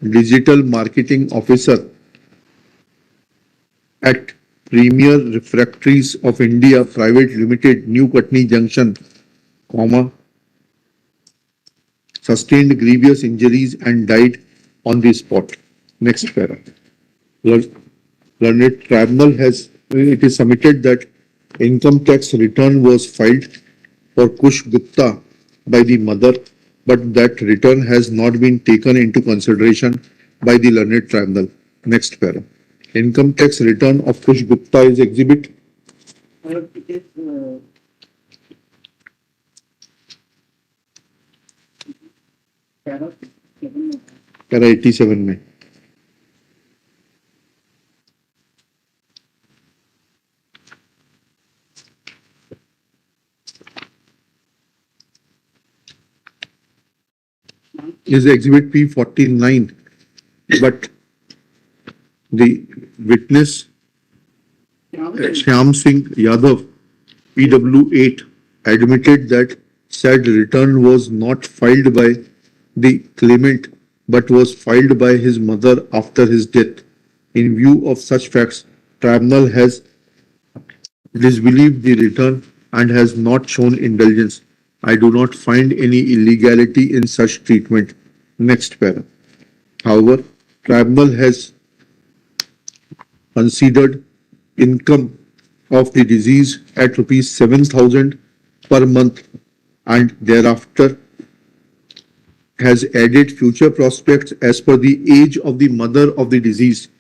Digital Marketing Officer at Premier Refractories of India Private Limited, New Patna Junction, comma, sustained grievous injuries and died on the spot. Next para. Learned Tribunal it is submitted that income tax return was filed for Kush Gupta by the mother, but that return has not been taken into consideration by the Learned Tribunal. Next para. Income tax return of Kush Gupta is exhibit. Para 87 में. Is exhibit P49, but the witness Shyam Singh Yadav, PW8, admitted that said return was not filed by the claimant but was filed by his mother after his death. In view of such facts, tribunal has disbelieved the return and has not shown indulgence. I do not find any illegality in such treatment. Next para. However, tribunal has considered income of the deceased at rupees 7,000 per month and thereafter has added future prospects as per the age of the mother of the deceased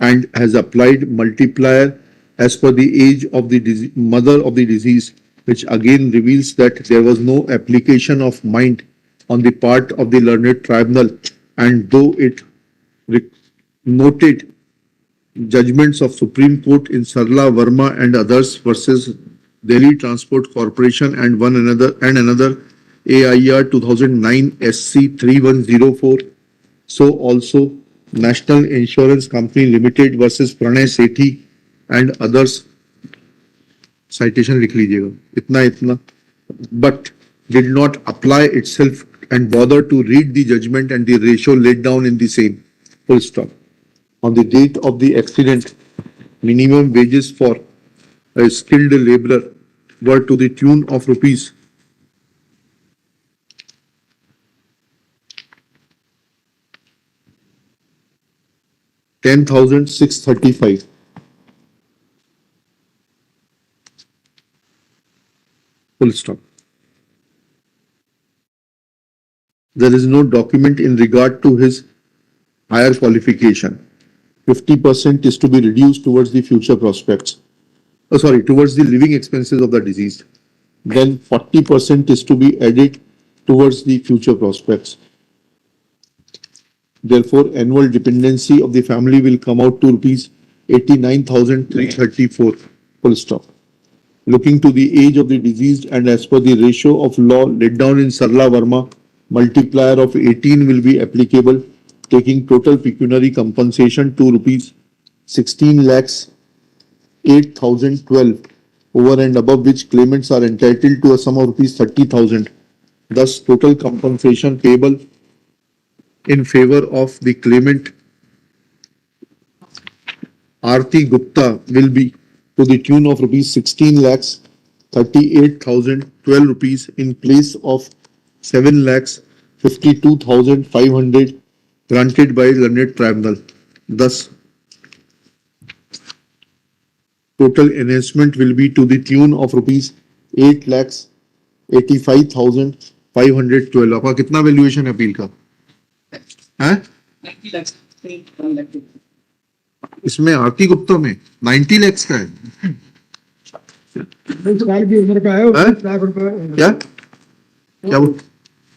and has applied multiplier as per the age of the mother of the deceased, which again reveals that there was no application of mind on the part of the Learned Tribunal, and though it noted judgments of Supreme Court in Sarla Verma and others versus Delhi Transport Corporation and another AIR 2009 SC 3104, so also National Insurance Company Limited versus Pranay Sethi and others. Citation लिख लीजिएगा इतना, but did not apply itself and bother to read the judgment and the ratio laid down in the same. Full stop. On the date of the accident, minimum wages for a skilled laborer were to the tune of rupees 10,635. Full stop. There is no document in regard to his higher qualification. 50% is to be reduced towards the future prospects. Towards the living expenses of the deceased. Then 40% is to be added towards the future prospects. Therefore, annual dependency of the family will come out to rupees 89,334. Full stop. Looking to the age of the deceased and as per the ratio of law laid down in Sarla Verma, multiplier of 18 will be applicable, taking total pecuniary compensation to rupees 16 lakhs 8,012, over and above which claimants are entitled to a sum of rupees 30,000. Thus, total compensation payable in favor of the claimant Aarti Gupta will be to the tune of rupees 16 lakhs 38,012 rupees in place of 7 lakhs 52,500 granted by Learned Tribunal. Thus, total enhancement will be to the tune of rupees 8 lakhs 85,512. आपका कितना valuation है appeal का? हैं? 90 लाख इसमें आरती गुप्ता में 90 लाख का है। 19 साल की उम्र का है, 19 लाख रुपए।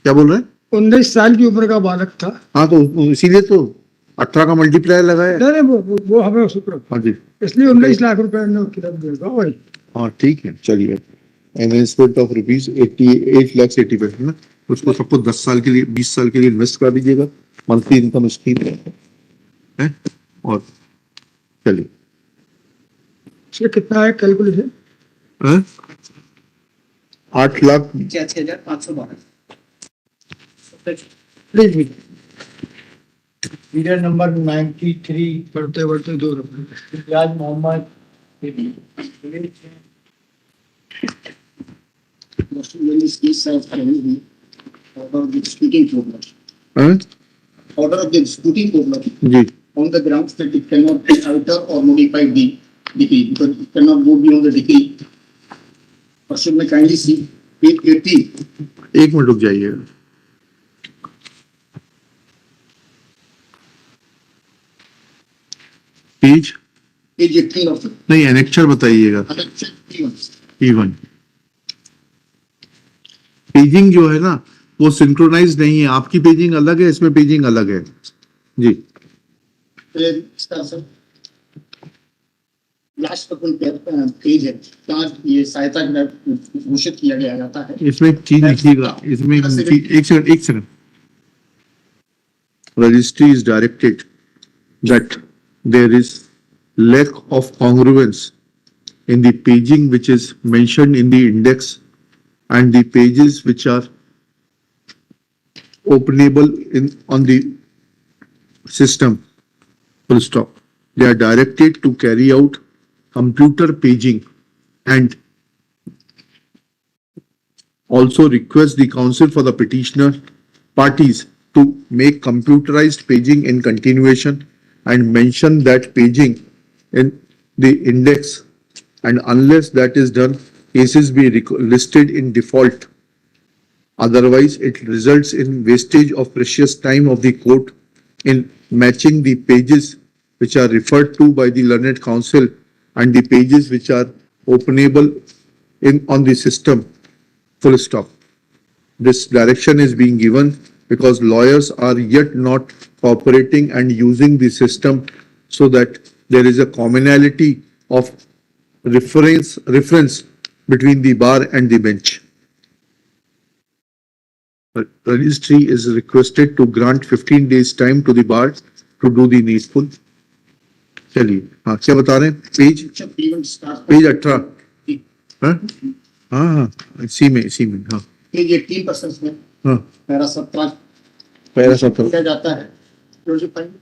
क्या बोल रहे हैं? 19 साल की उम्र का बालक था। हाँ, तो इसीलिए तो 18 का मल्टीप्लायर लगाया। नहीं, वो हमें शुक्र। हाँ जी, इसलिए 19 लाख रुपए ने खिलाफ देगा भाई। हाँ ठीक है, चलिए। एनहेंसमेंट ऑफ रुपीज 88 लाख 85 ना, उसको सबको 10 साल के लिए 20 साल के लिए इन्वेस्ट कर दीजिएगा। मंथली इनकम स्कीम है। और चलिए, इसमें कितना है कैलकुलेशन? 8 लाख 86,512। सीरियल नंबर 93 बढ़ते बढ़ते 2 रुपए। Imtiaz Mohammad When this case has been order of the disputing court, हाँ? order of the disputing court ji on the grounds that it cannot alter or modify the decree because it cannot go beyond the decree. Person may kindly see page 80. एक minute रुक जाइए। Page Page 18 of the नहीं, annexure बताइएगा। annexure P1. Even paging जो है ना वो synchronise नहीं है, आपकी पेजिंग अलग है, इसमें पेजिंग अलग है जी। इसका सर लास्ट पर पेज है जहाँ ये सहायता घोषित किया गया जाता है। इसमें एक चीज लिखिएगा, इसमें एक second. Registry is directed that there is lack of congruence in the paging which is mentioned in the index and the pages which are openable on the system. Full stop. They are directed to carry out computer paging and also request the counsel for the petitioner parties to make computerized paging in continuation and mention that paging in the index, and unless that is done, cases be listed in default. Otherwise, it results in wastage of precious time of the court in matching the pages which are referred to by the learned counsel and the pages which are openable on the system. Full stop. This direction is being given because lawyers are yet not cooperating and using the system so that there is a commonality of reference between the bar and the bench. The registry is requested to grant 15 days time to the bar to do the needful. चलिए, हाँ क्या बता रहे हैं? Page 18। हाँ इसी में हाँ पेज 18 पर हाँ पैरा 17 किया जाता है।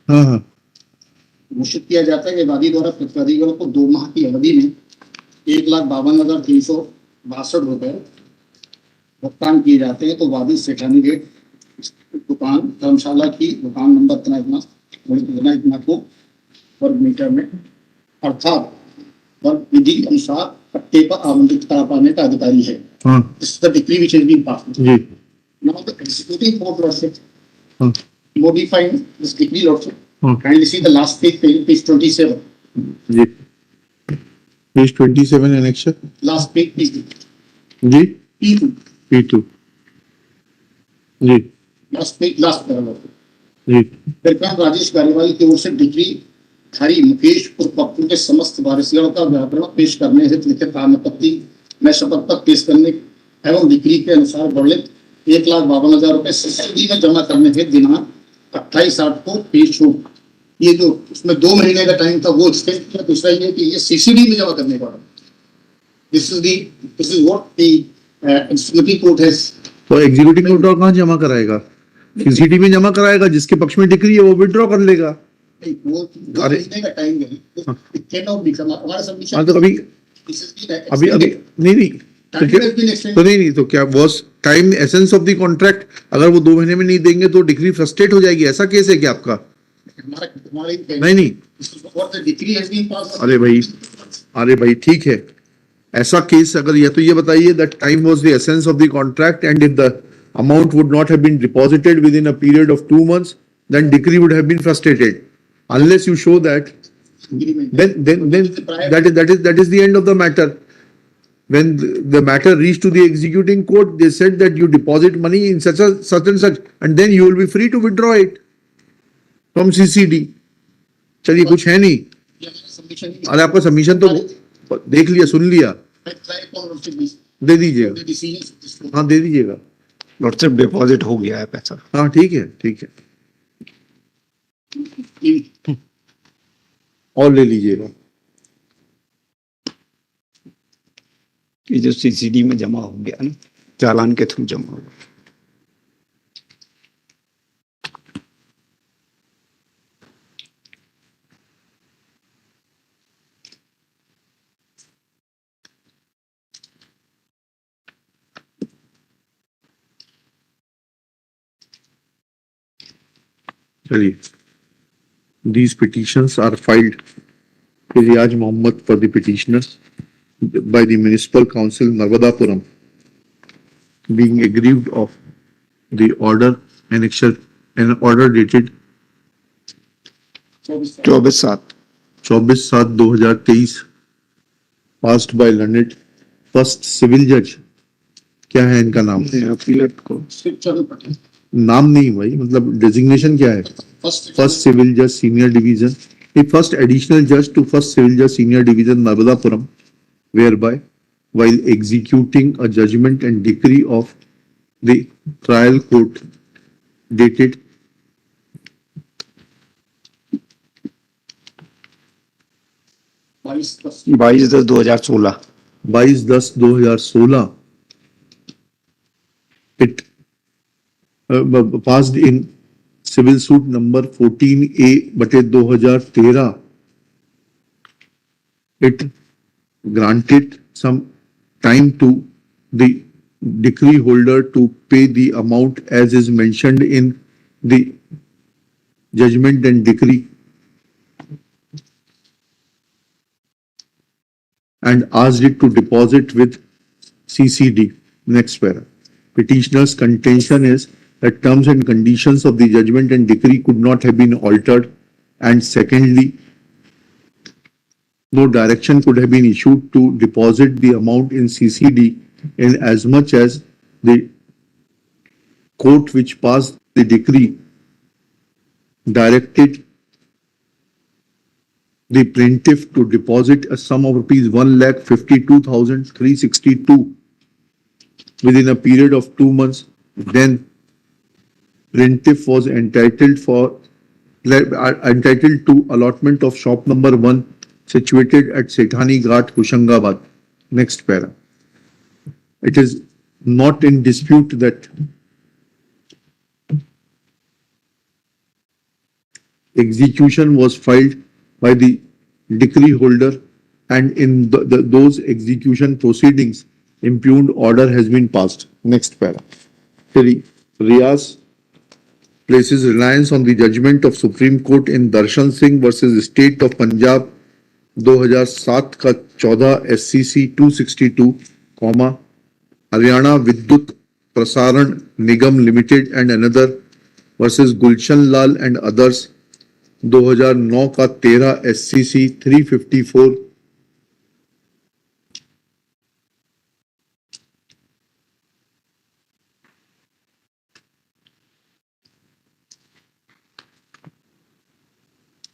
हाँ घोषित किया जाता है कि वादी द्वारा प्रतिवादियों को 2 माह की अवधि में 1,52,362 रुपए भुगतान किए जाते हैं। तो वादी सेठानी गेट दुकान धर्मशाला की दुकान नंबर इतना को वर्ग मीटर में अर्थात वर्ग विधि के अनुसार पट्टे पर आवंटित करा पाने का अधिकारी है। This is the decree which has been passed. जी Now the executing court lordship हाँ modifying this decree lordship. हाँ Kindly see the last page, page 27. जी page 27 annexure Last page, page जी P2. P2 जी Last page, last paragraph. जी विक्रम राजेश गारेवाल की ओर से डिग्री धारी मुकेश उर्फ पप्पू के समस्त वारिसगण का व्याकरण पेश करने हेतु लिखित आपत्ति में शपथ पत्र पेश करने एवं डिग्री के अनुसार वर्णित 1,52,000 रुपए सीसीडी में जमा करने हेतु दिनांक 28/8 को पेश हो। ये जो उसमें 2 महीने का टाइम था वो एक्सटेंड किया। दूसरा ये कि ये सीसीडी में जमा करने का this is what the executive court has. तो एग्जीक्यूटिव कोर्ट और कहाँ जमा कराएगा? सीसीडी में जमा कराएगा, जिसके पक्ष में डिक्री है वो विड्रॉ कर लेगा। वो 2 महीने का टाइम है, इट कैन नॉट बी हमारा सबमिशन। हाँ तो अभी नहीं तो नहीं तो क्या was time essence of the contract? अगर वो 2 महीने में नहीं देंगे तो डिग्री फ्रस्ट्रेट हो जाएगी, ऐसा केस है क्या आपका? नहीं अरे भाई ठीक है, ऐसा केस अगर या तो ये बताइए that time was the essence of the contract and if the amount would not have been deposited within a period of 2 months, then decree would have been frustrated. Unless you show that, then that is the end of the matter. When the matter reached to the executing court, they said that you deposit money in such and such, and then you will be free to withdraw it from CCD. चलिए कुछ है नहीं। अरे आपका submission तो देख लिया, सुन लिया, दे दीजिएगा। हाँ दे दीजिएगा। लॉर्डशिप डिपॉजिट हो गया है पैसा। हाँ ठीक है और ले लीजिएगा। ये जो सीसीडी में जमा हो गया ना, चालान के थ्रू जमा हो गया। चलिए, these petitions are filed Riaz Mohammed for the petitioners by the Municipal Council Narvadapuram, being aggrieved of the order annexure an order dated 24/7 24/7/2023 passed by learned first civil judge. क्या है इनका नाम? अपीलेट को चरण पटेल नाम नहीं भाई, मतलब डेजिग्नेशन क्या है? फर्स्ट सिविल जज senior division, the first additional judge to first civil judge senior division Narvadapuram, whereby while executing a judgment and decree of the trial court dated 22/10/2016 22/10/2016, it passed in civil suit number 14A/2013. It granted some time to the decree holder to pay the amount as is mentioned in the judgment and decree, and asked it to deposit with CCD. Next para. Petitioner's contention is that terms and conditions of the judgment and decree could not have been altered, and secondly, no direction could have been issued to deposit the amount in CCD in as much as the court which passed the decree directed the plaintiff to deposit a sum of rupees 1,52,362 within a period of 2 months. Then plaintiff was entitled to allotment of shop number 1 situated at Sethani Ghat, Hoshangabad. Next para. It is not in dispute that execution was filed by the decree holder, and in those execution proceedings, impugned order has been passed. Next para. 3. Riaz places reliance on the judgment of Supreme Court in Darshan Singh versus State of Punjab 2007 का 14 SCC 262, Haryana Vidyut Prasaran Nigam Limited and another versus Gulshan Lal and others 2009 का 13 SCC 354,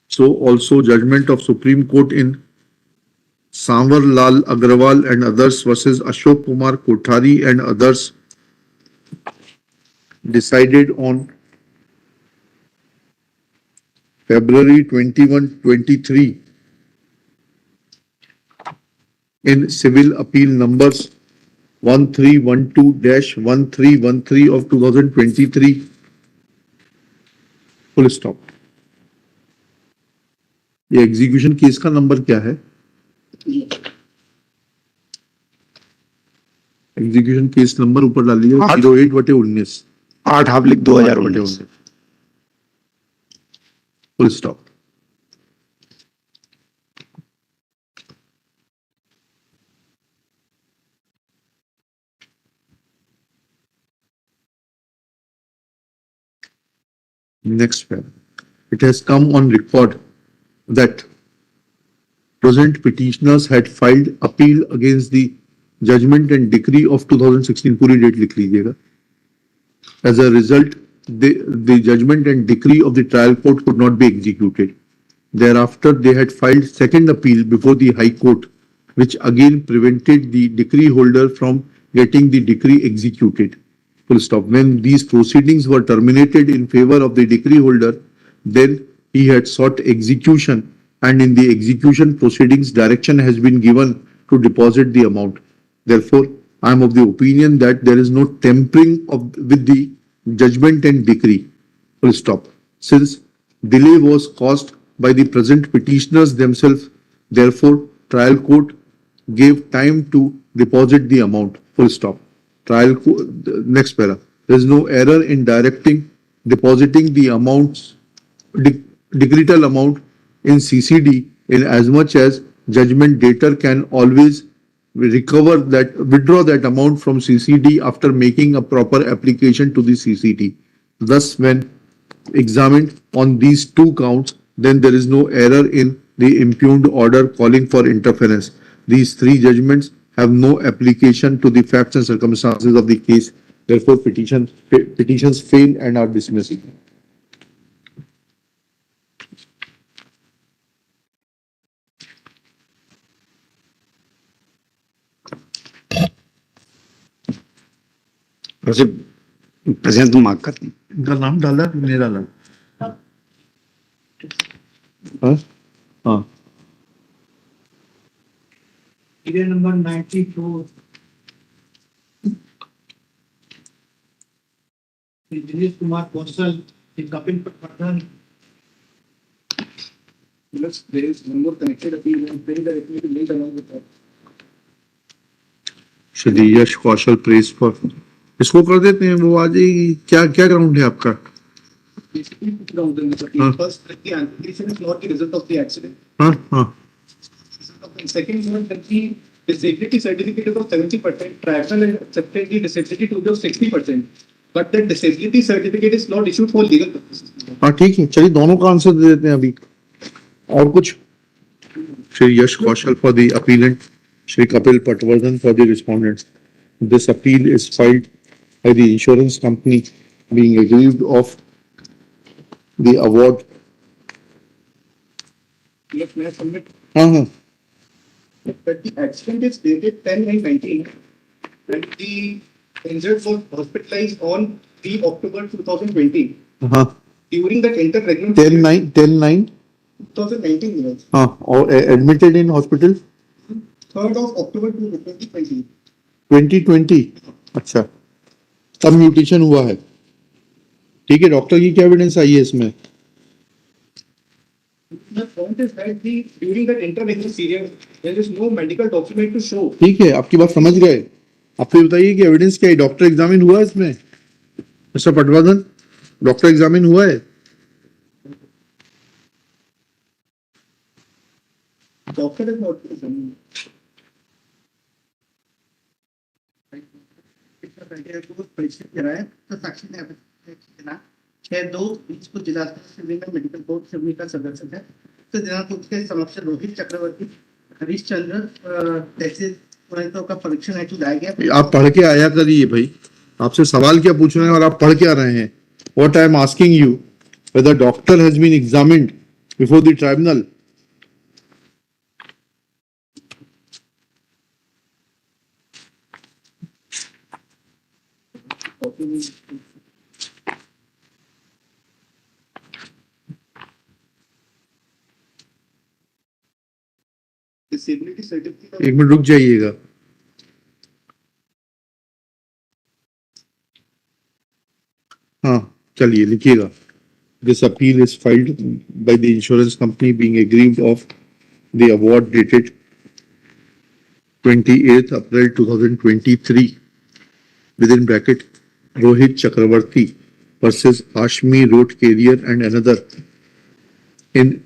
so also judgment of Supreme Court in Sanwar Lal Agarwal and others versus Ashok Kumar Kothari and others, decided on February 21, 23 in civil appeal numbers 1312-1313 of 2023. Full stop. ये execution case का number क्या है? Execution case number ऊपर डाल लीजिए 08/19 8/2019। Full stop. Next paragraph. It has come on record that present petitioners had filed appeal against the judgment and decree of 2016. पूरी date लिख लीजिएगा. As a result, the judgment and decree of the trial court could not be executed. Thereafter, they had filed second appeal before the High Court, which again prevented the decree holder from getting the decree executed. Full stop. When these proceedings were terminated in favor of the decree holder, then he had sought execution, and in the execution proceedings, direction has been given to deposit the amount. Therefore, I am of the opinion that there is no tampering with the judgment and decree. Full stop. Since delay was caused by the present petitioners themselves, therefore, trial court gave time to deposit the amount. Full stop. Next para. There is no error in depositing the amounts decretal amount in CCD in as much as judgment debtor can always withdraw that amount from CCD after making a proper application to the CCD. Thus, when examined on these two counts, then there is no error in the impugned order calling for interference. These three judgments have no application to the facts and circumstances of the case. Therefore, petitions fail and are dismissed. वैसे present तो mark करते हैं। इनका नाम डाला नहीं डाला? हाँ हाँ Serial number 94. Dinesh Kumar Kaushal, Kapil Patna. There is one more connected appeal and pray directly to link along with that. Shri Yash Kaushal press for इसको कर देते हैं, वो आ जाएगी। क्या क्या ग्राउंड है आपका? Basically, two grounds in this appeal. Huh. First, that the amputation is not the result of the accident. हाँ हाँ And second one, that the disability certificate is of 70%, tribunal has accepted the disability to be of 60%. But that disability certificate is not issued for legal purposes. हाँ ठीक है, चलिए दोनों का answer दे देते हैं अभी। और कुछ? Shri Yash Kaushal for the appellant, Shri Kapil Patwardhan for the respondent. This appeal is filed by the insurance company being aggrieved of the award. Yes, may I submit हाँ हाँ that the accident is dated 10/9/19 and the injured was hospitalized on 3 October 2020. हाँ During that interregnum 10/9 2019 years, हाँ और admitted in hospital 3rd of October 2020. 2020. अच्छा, तब mutation हुआ है। ठीक है, डॉक्टर की क्या एविडेंस आई है इसमें? The point is that during that interregnum period, there is no medical document to show. ठीक है, आपकी बात समझ गए। आप फिर बताइए कि एविडेंस क्या है? डॉक्टर एग्जामिन हुआ है इसमें? मिस्टर पटवर्धन, डॉक्टर एग्जामिन हुआ है? Doctor is not examined. परिचय कराया तो साक्षी ने अपना 6/2/20 को जिला अस्पताल में मेडिकल बोर्ड समिति का सदस्य है। तो दिनांक उसके समक्ष रोहित चक्रवर्ती हरिश्चंद्र तहसील पुरानियों का परीक्षण हेतु लाया गया। आप पढ़ के आया करिए भाई, आपसे सवाल क्या पूछ रहे हैं और आप पढ़ के आ रहे हैं? What I am asking you, whether doctor has been examined before the tribunal. Disability certificate. एक मिनट रुक जाइएगा। हाँ चलिए लिखिएगा। This appeal is filed by the insurance company being aggrieved of the award dated 28th April 2023 within bracket Rohit Chakravarti versus Ashmi Road Carrier and another in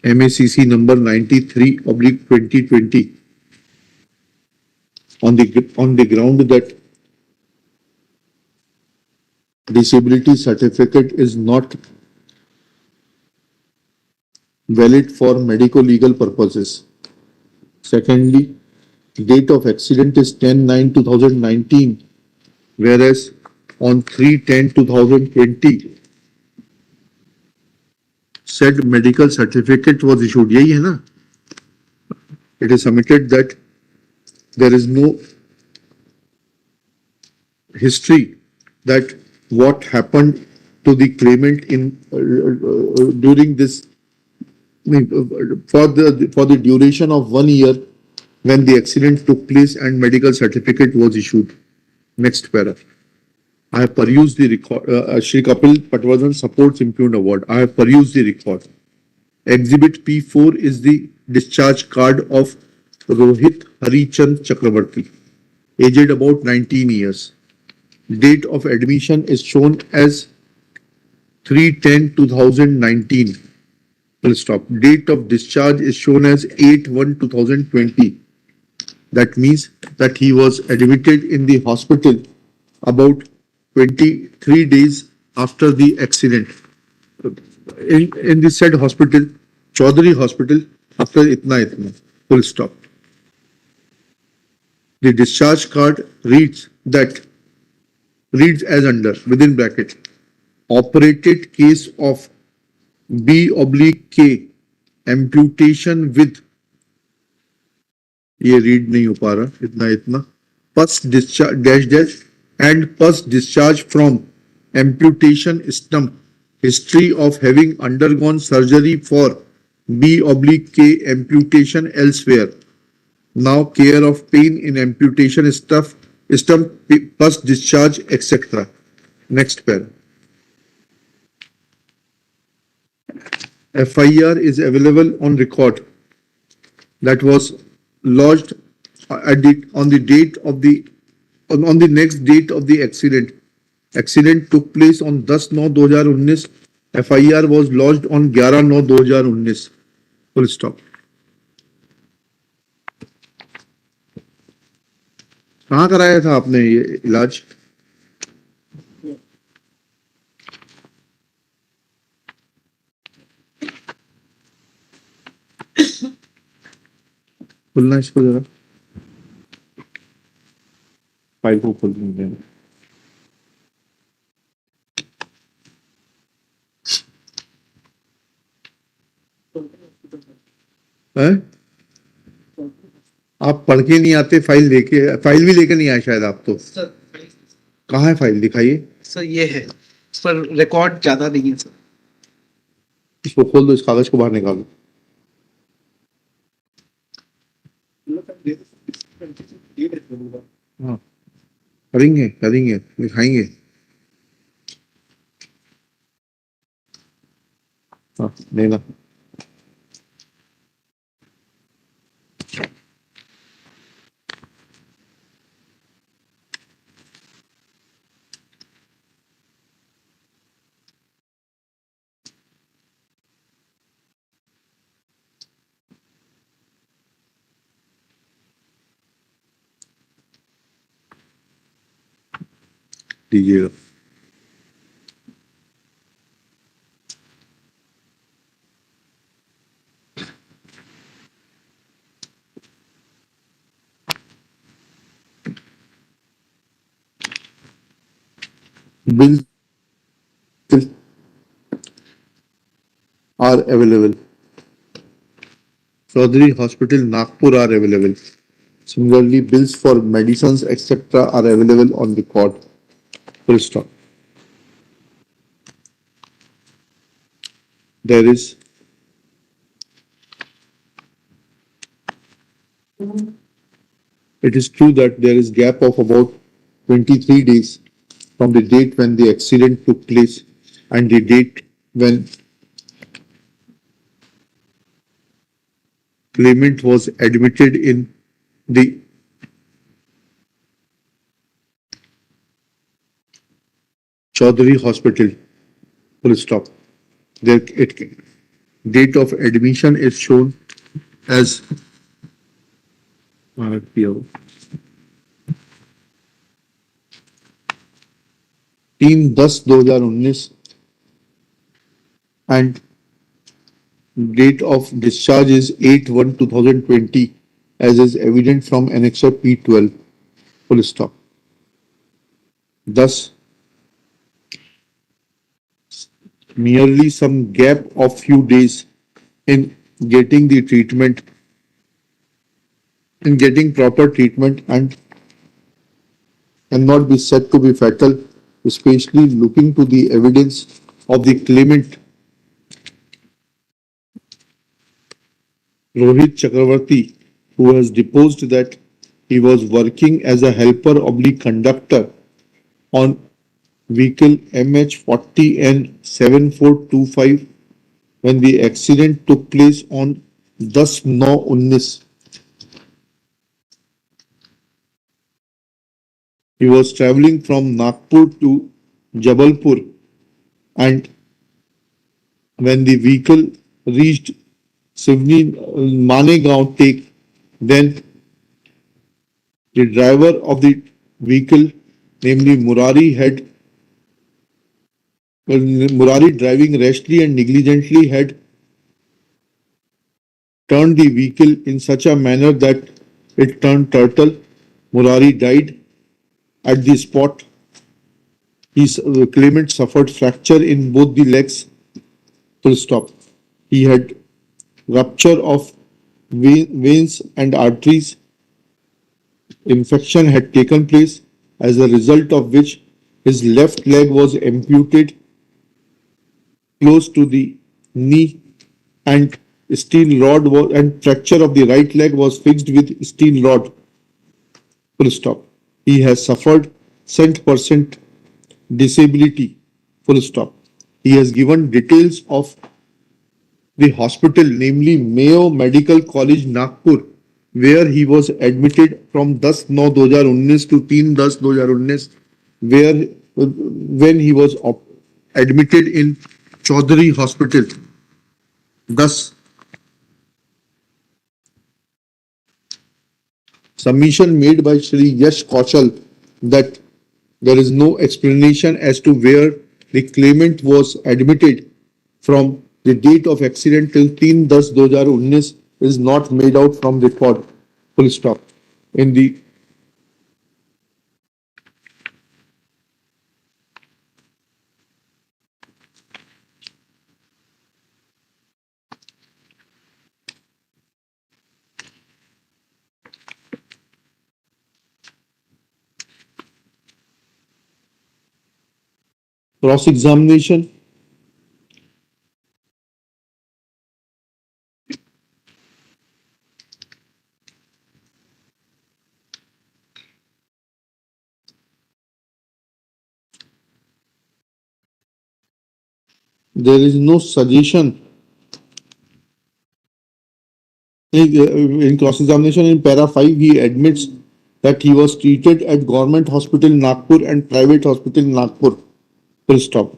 MACC number 93/2020 on the ground that disability certificate is not valid for medical legal purposes. Secondly, date of accident is 10/9/2019, whereas on 3/10/2020 said medical certificate was issued. यही है ना? It is submitted that there is no history that what happened to the claimant in during this for the duration of 1 year when the accident took place and medical certificate was issued. Next para. I have perused the record. Shri Kapil Patwadhan supports impugned award. I have perused the record. Exhibit P4 is the discharge card of Rohit Harichand Chakravarti, aged about 19 years. Date of admission is shown as 3/10/2019. Full stop. Date of discharge is shown as 8/1/2020. That means that he was admitted in the hospital about 23 days after the accident. In the said hospital, Chaudhary Hospital, after itna. Full stop. The discharge card reads as under, within bracket, operated case of B/K amputation with, ये read नहीं हो पा रहा इतना pus discharge dash and pus discharge from amputation stump, history of having undergone surgery for B/K amputation elsewhere, now care of pain in amputation stump, pus discharge, etc. Next pair. FIR is available on record that was lodged on the next date of the accident. Accident took place on 10/9/2019. FIR was lodged on 11/9/2019. Full stop. कहाँ कराया था आपने ये इलाज? खुलना इसको जरा, file को खोल देना। आप पढ़ के नहीं आते, फाइल भी लेके नहीं आए शायद आप तो। सर कहाँ है फाइल, दिखाइए। सर ये है, इस पर रिकॉर्ड ज्यादा नहीं है सर। इसको खोल दो, इस कागज को बाहर निकालो। हाँ, करेंगे दिखाएंगे। हाँ, लेना। दीजिएगा। Bills are available. Chaudhary Hospital, Nagpur are available. Similarly, bills for medicines, etc. are available on record. Full stop. There is it is true that there is gap of about 23 days from the date when the accident took place and the date when claimant was admitted in the Chaudhary Hospital. Full stop. Date of admission is shown as 3/10/2019 and date of discharge is 8/1/2020 as is evident from Annexure P12. Full stop. Thus, merely some gap of few days in getting the treatment, in getting proper treatment and cannot be said to be fatal, especially looking to the evidence of the claimant Rohit Chakravarti, who has deposed that he was working as a helper/conductor on vehicle MH40N7425 when the accident took place on 10/9/19. He was traveling from Nagpur to Jabalpur and When the vehicle reached Sivni Manegaon take, then the driver of the vehicle, namely Murari driving rashly and negligently had turned the vehicle in such a manner that it turned turtle. Murari died at the spot. His claimant suffered fracture in both the legs. Full stop. He had rupture of veins and arteries. Infection had taken place, as a result of which his left leg was amputated close to the knee, and fracture of the right leg was fixed with steel rod. Full stop. He has suffered cent% disability. Full stop. He has given details of the hospital, namely Mayo Medical College, Nagpur, where he was admitted from 10/9/2019 to 3/10/2019, where when he was admitted in Chaudhary Hospital. Thus, submission made by Shri Yash Kaushal that there is no explanation as to where the claimant was admitted from the date of accident till 3/10/2019 is not made out from record. Full stop. In the cross-examination, there is no suggestion in cross-examination in para 5. He admits that he was treated at government hospital Nagpur and private hospital Nagpur. Full stop.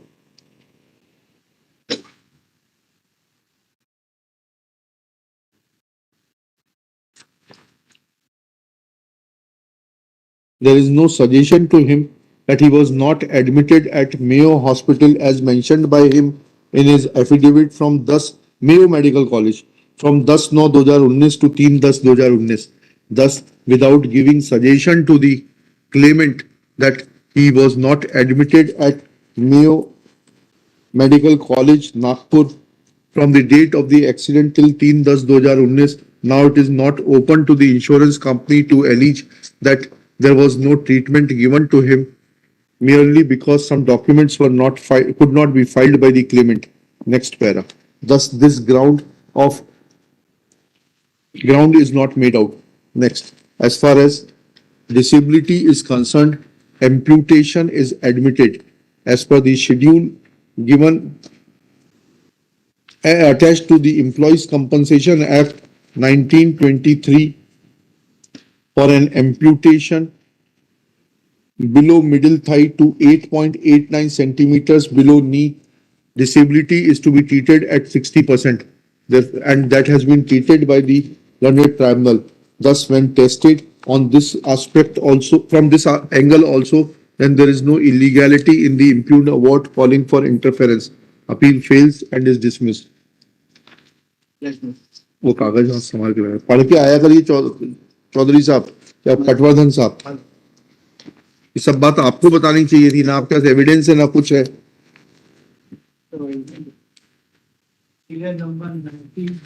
There is no suggestion to him that he was not admitted at Mayo Hospital as mentioned by him in his affidavit from thus Mayo Medical College from 10/9/2019 to 3/10/2019. Thus, without giving suggestion to the claimant that he was not admitted at Mayo Medical College, Nagpur, from the date of the accident till 3/10/2019. Now it is not open to the insurance company to allege that there was no treatment given to him merely because some documents were not could not be filed by the claimant. Next para. Thus, this ground is not made out. Next, as far as disability is concerned, amputation is admitted as per the schedule given attached to the Employees Compensation Act 1923 for an amputation below middle thigh to 8.89 centimeters below knee. Disability is to be treated at 60%, and that has been treated by the learned tribunal. Thus, when tested on this aspect also, from this angle also, then there is no illegality in the impugned award calling for interference. Appeal fails and is dismissed. वो कागज हाथ संभाल के पढ़ के आया करिए चौधरी साहब या पटवर्धन साहब, ये सब बात आपको बतानी चाहिए थी ना, आपके पास एविडेंस है ना कुछ है. Serial number 19.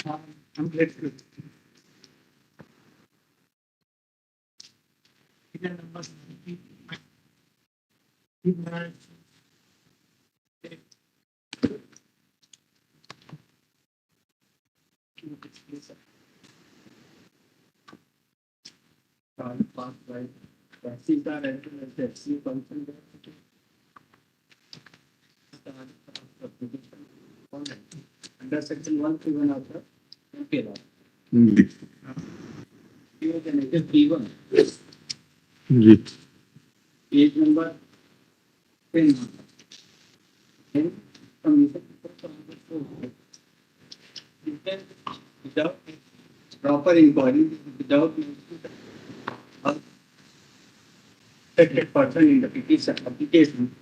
Serial number 19. Under section 131 of the UK law. He was an P1. Ji Page number 10. Then commission without proper inquiry, without affected person in the application,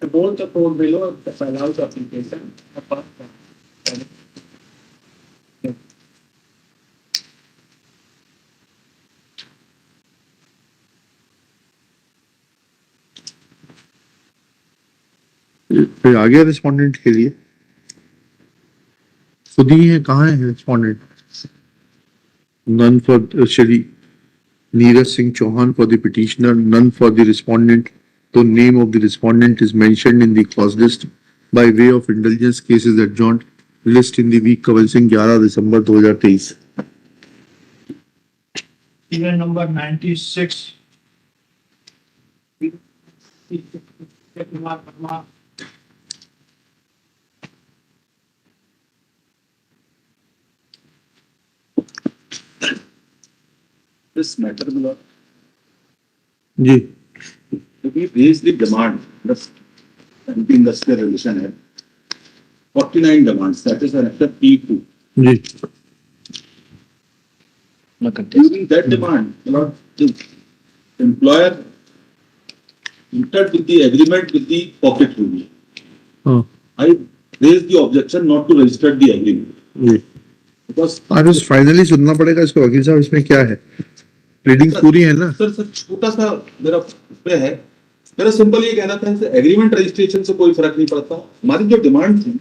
the both the code below allows application apart from. फिर आ गया respondent के लिए खुद ही है, कहाँ है respondent? None for Shri Neeraj Singh Chauhan for the petitioner, none for the respondent. The name of the respondent is mentioned in the clause list by way of indulgence. Cases adjourned. List in the week commencing 11 December 2023. Serial number 96. This matter, my lord, जी we raised the demand, the Anti-Industrial Relation Act, 49 demands, that is an after P2. जी During that demand, my lord, the employer entered with the agreement with the pocket union. हाँ I raised the objection not to register the agreement जी because आज finally सुनना पड़ेगा इसको वकील साहब, इसमें क्या है? रीडिंग पूरी है ना? सर छोटा सा मेरा पे है, मेरा सिंपल ये कहना था, एग्रीमेंट रजिस्ट्रेशन से कोई फर्क नहीं पड़ता। हमारी जो डिमांड थी,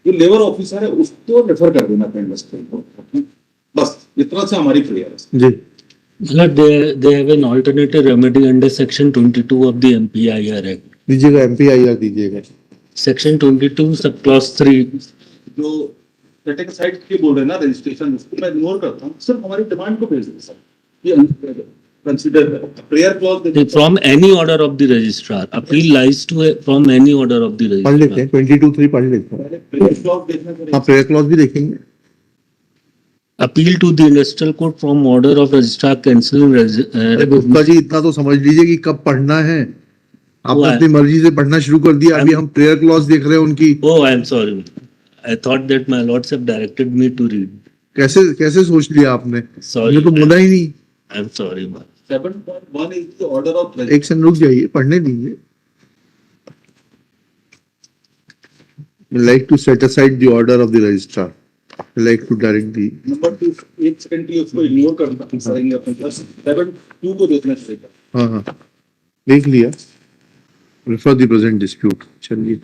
जो लेबर ऑफिसर है उसको रेफर कर देना इंडस्ट्रियल कोर्ट, बस इतना से हमारी प्रेयर है जी। मतलब they have an alternative remedy under section 22 of the MPIR Act. दीजिएगा MPIR दीजिएगा। Section 22 sub clause 3. जो सेटिंग साइड के बोल रहे हैं ना रजिस्ट्रेशन, उसको मैं इग्नोर करता हूँ, सिर्फ हमारी डिमांड को भेज दें सर, ये consider prayer clause From any order of the registrar, appeal lies to from any order of the पढ़ लेते हैं, registrar. 22(3) पढ़ लेते हैं। प्रेयर क्लॉज देखना हाँ पड़ेगा। प्रेयर क्लॉज भी देखेंगे। Appeal to the industrial court from order of registrar cancelling Gupta ji इतना तो समझ लीजिए कि कब पढ़ना है। आपने वो है। अपनी मर्जी से पढ़ना शुरू कर दिया, अभी हम प्रेयर क्लॉज देख रहे हैं उनकी। Oh, I am sorry. I thought that my lords have directed me to read. कैसे कैसे सोच लिया आपने? Sorry. हमने तो बोला ही नहीं। I am sorry, man. 7.1 is the order of एक सेकंड रुक जाइए, पढ़ने दीजिए। Like to set aside the order of the registrar. Like to direct the number 2 एक सेकंड के लिए उसको इग्नोर करना करेंगे अपने पास, 7.2 को देखना चाहिए। हाँ हाँ देख लिया। Refer the present dispute. चलिए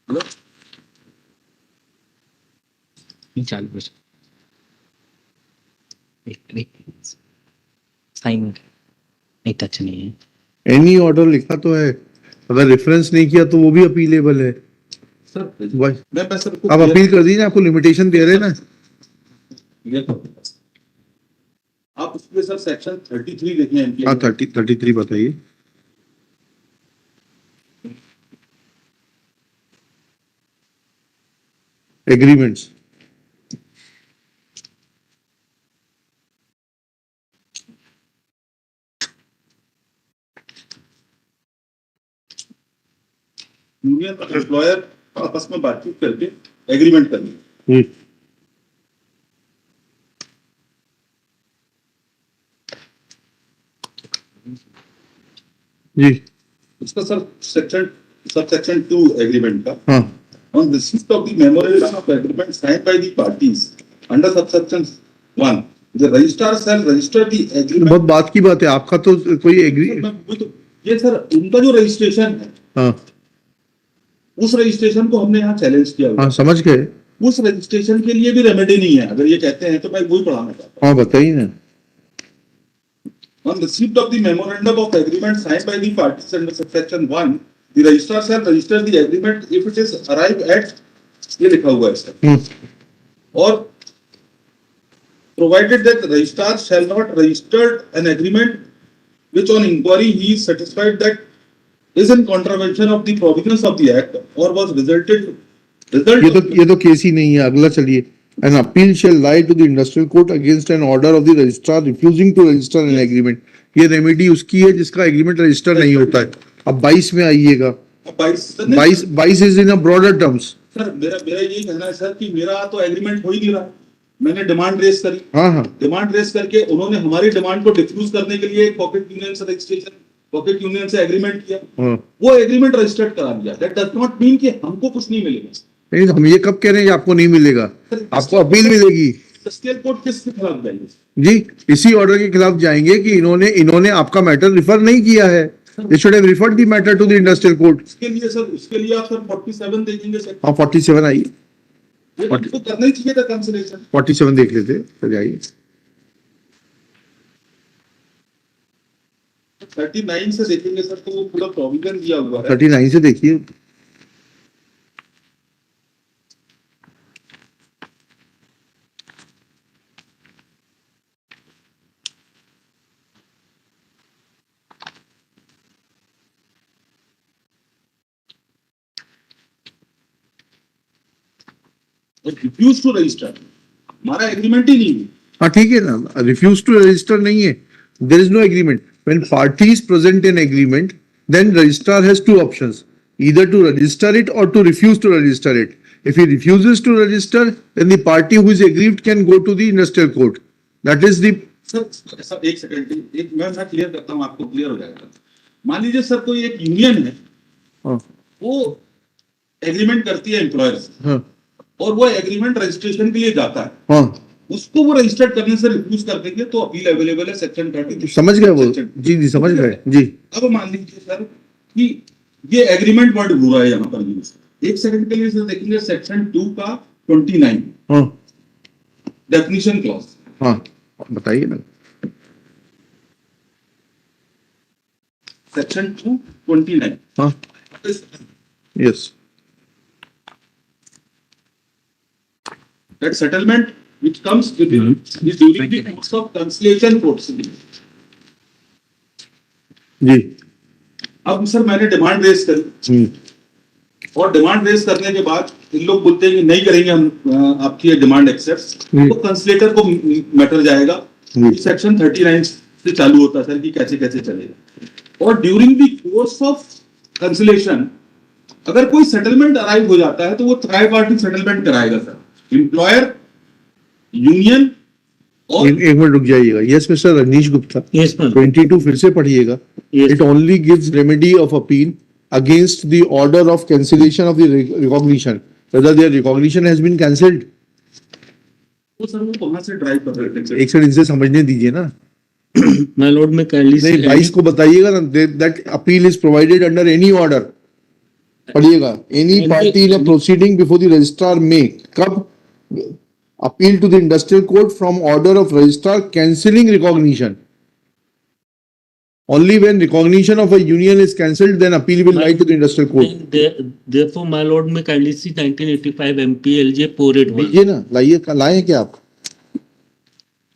हेलो चालू साइन नहीं, टच नहीं है। एनी ऑर्डर लिखा तो है, अगर रेफरेंस नहीं किया तो वो भी अपीलेबल है। सर भाई मैं सर को आप अपील कर दीजिए, आपको लिमिटेशन दे रहे हैं ना। आप उसमें सर सेक्शन 33 देखिए। हाँ 33 बताइए। एग्रीमेंट्स यूनियन और एम्प्लॉयर आपस में बातचीत करके एग्रीमेंट करनी। जी उसका sir section sub section 2 agreement का, हाँ on receipt of the memorandum of agreement signed by the parties under subsection 1, the registrar shall register the agreement। बहुत बात की बात है, आपका तो कोई एग्री। ये सर उनका जो रजिस्ट्रेशन है, हाँ उस रजिस्ट्रेशन को हमने यहाँ चैलेंज किया हुआ हाँ है। समझ गए। उस रजिस्ट्रेशन के लिए भी रेमेडी नहीं है, अगर ये कहते हैं तो मैं वही पढ़ाना चाहता हाँ बताइए ना। हूँ। On receipt of the memorandum of agreement signed by the parties under subsection 1, the registrar shall register the agreement if it is arrived at, ये लिखा हुआ है सर, और provided that the registrar shall not register an agreement which on inquiry he is satisfied that is in contravention of the provisions of the act or was result ये तो case ही नहीं है। अगला चलिए, an appeal shall lie to the industrial court against an order of the registrar refusing to register an agreement। ये remedy उसकी है जिसका एग्रीमेंट रजिस्टर नहीं होता है। अब 22 में आइएगा, 22 is in a broader terms. Sir मेरा मेरा यही कहना है सर कि मेरा तो एग्रीमेंट हो ही नहीं रहा। मैंने डिमांड रेस करी, हाँ, डिमांड रेस करके उन्होंने हमारी डिमांड को डिफ्यूज करने के लिए एक पॉकेट यूनियन से रजिस्ट्रेशन, पॉकेट यूनियन से एग्रीमेंट किया, वो एग्रीमेंट रजिस्टर्ड करा दिया। दैट डज नॉट मीन कि हमको कुछ नहीं मिलेगा। नहीं, हम ये कब कह रहे हैं आपको नहीं मिलेगा? आपको अपील मिलेगी। इंडस्ट्रियल कोर्ट किसके खिलाफ जाएगी? जी, इसी ऑर्डर के खिलाफ जाएंगे कि इन्होंने आपका मैटर रिफर नहीं किया है। They should have referred the matter to the industrial court। उसके लिए सर, उसके लिए आप सर 47 देखेंगे सर। हाँ, 47 आइए, तो करना ही चाहिए था कैंसिलेशन। 47 देख लेते, चल जाइए। 39 से देखेंगे सर तो वो पूरा प्रोविजन दिया हुआ है। 39 से देखिए। रिफ्यूज टू रजिस्टर, हमारा एग्रीमेंट ही नहीं है। हाँ ठीक है ना, रिफ्यूज टू रजिस्टर नहीं है, there is no agreement. When parties present in agreement then registrar has two options, either to register it or to refuse to register it। If he refuses to register, then the party who is aggrieved can go to the industrial court। That is the sir एक second, एक मैं clear करता हूँ, आपको clear हो जाएगा। मान लीजिए सर कोई एक यूनियन है, वो एग्रीमेंट करती है एम्प्लॉयर से, और वो एग्रीमेंट रजिस्ट्रेशन के लिए जाता है, उसको वो रजिस्टर्ड करने से रिफ्यूज कर देंगे तो अपील अवेलेबल है सेक्शन 30। समझ गए वो? जी समझ गए जी। अब मान लीजिए सर कि ये एग्रीमेंट वर्ड हो रहा है यहाँ पर यूज, एक सेकंड के लिए सर देखेंगे सेक्शन 2 का 29 डेफिनेशन क्लॉज। हाँ बताइए ना। सेक्शन 229। हाँ yes. That settlement which comes within is during the course of conciliation proceedings। जी। अब सर मैंने डिमांड रेस करी, और डिमांड रेस करने के बाद इन लोग बोलते हैं कि नहीं करेंगे हम आपकी डिमांड एक्सेप्ट, तो कंसलेटर को मैटर जाएगा। सेक्शन 39 से चालू होता है सर कि कैसे कैसे चलेगा। और during the course of consolation अगर कोई सेटलमेंट अराइव हो जाता है तो वो ट्राई पार्टी सेटलमेंट कराएगा सर, एम्प्लॉयर, यूनियन और। एक मिनट रुक जाइएगा। यस मिस्टर रजनीश गुप्ता, 22 फिर से पढ़िएगा। It only gives remedy of appeal against the order of cancellation of the recognition whether there recognition has been cancelled. वो सर वो कहां से ड्राइव कर रहे थे? एक सेकंड इनसे समझने दीजिए ना। माय लॉर्ड में काइंडली नहीं 22 को बताइएगा ना, that appeal is provided under any order. पढ़िएगा, any party in a proceeding before the registrar may कब appeal to the industrial court from order of registrar cancelling recognition। Only when recognition of a union is cancelled then appeal will lie to the industrial court। Therefore my lord may kindly see 1985 MPLJ 481। लीजिए ना, लाइए, लाए क्या आप?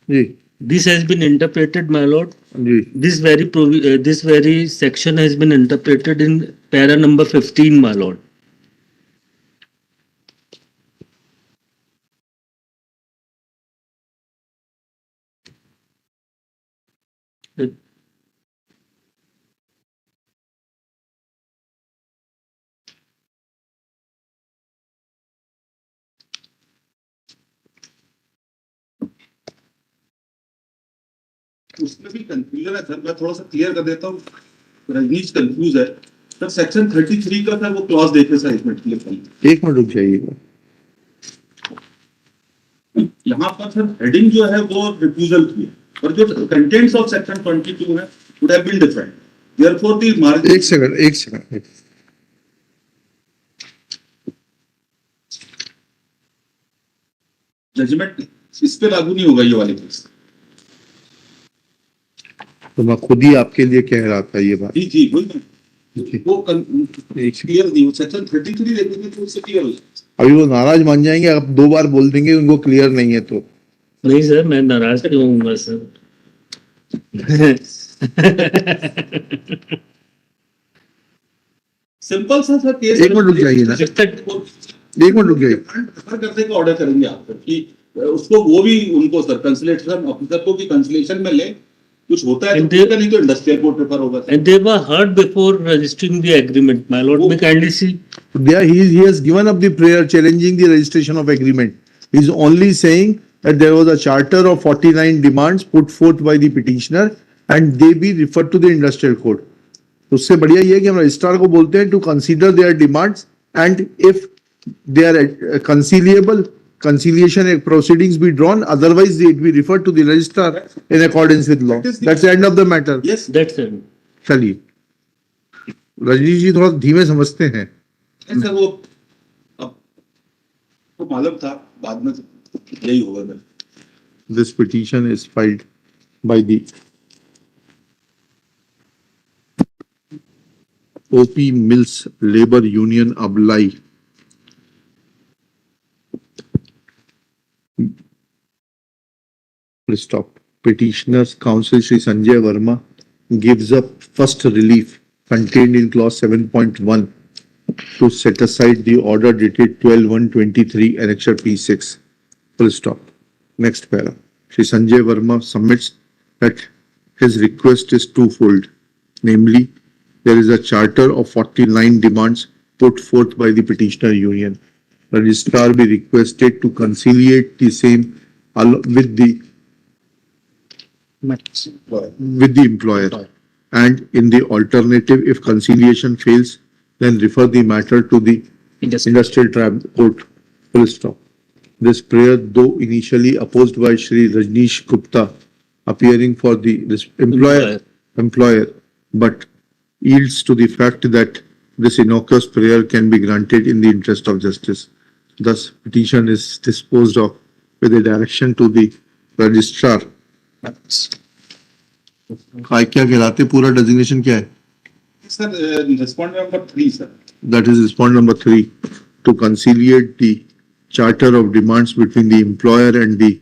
जी। This has been interpreted, my lord। Ji. This very section has been interpreted in para number 15, my lord। उसमें भी confusion है sir, मैं थोड़ा सा क्लियर कर देता हूँ। रजनीश कंफ्यूज है सर। सेक्शन 33 का सर वो क्लॉज देखे सर, एक मिनट रुक जाइएगा। यहाँ पर सर हेडिंग जो है वो रिफ्यूजल की है, और जो कंटेंट्स ऑफ सेक्शन 22 है would have been different. Therefore the margin. एक सेकंड जजमेंट इस पे लागू नहीं होगा ये वाली केस। तो मैं खुद ही आपके लिए कह रहा था ये बात। जी वो क्लियर नहीं हो। सेक्शन 33 देखेंगे तो उससे क्लियर हो जाएगा। अभी वो नाराज मान जाएंगे, आप 2 बार बोल देंगे उनको क्लियर नहीं है तो। नहीं सर, मैं नाराज क्यों होऊंगा सर? सिंपल सा सर केस एक मिनट रुक जाइए ना। एक मिनट रुक जाइए। रेफर करने का ऑर्डर करेंगे आप सर कि उसको वो भी उनको सर कंसलेशन ऑफिसर को कि कंसलेशन में ले, कुछ होता है तो ठीक है, नहीं तो इंडस्ट्रियल कोर्ट रेफर होगा sir. And they were heard before registering the agreement. My lord, may kindly see. There he has given up the prayer challenging the registration of agreement. He is only saying that there was a charter of 49 demands put forth by the petitioner and they be referred to the industrial court. तो उससे बढ़िया ये है कि हम registrar को बोलते हैं to consider their demands and if they are conciliable, conciliation proceedings be drawn, otherwise it be referred to the registrar in accordance with law. That's the end of the matter. Yes, That's it. चलिए, रजनीश जी थोड़ा धीमे समझते हैं। Sir वो अब तो मालूम था, बाद में यही होगा sir. This petition is filed by the OP Mills Labor Union HON'BLE. Stop. Petitioner's counsel Shri Sanjay Verma gives up first relief contained in clause 7.1 to set aside the order dated 12/1/23 annexure P6. Full stop. Next para. Shri Sanjay Verma submits that his request is twofold. Namely, there is a charter of 49 demands put forth by the petitioner union. Registrar be requested to conciliate the same with the employer. And in the alternative, if conciliation fails, then refer the matter to the industrial court. Full stop. This prayer, though initially opposed by Shri Rajneesh Gupta, appearing for the employer, but yields to the fact that this innocuous prayer can be granted in the interest of justice. Thus, petition is disposed of with a direction to the registrar. क्या कहलाते, पूरा designation क्या है? Sir respond number 3 sir. That is respond number 3, to conciliate the charter of demands between the employer and the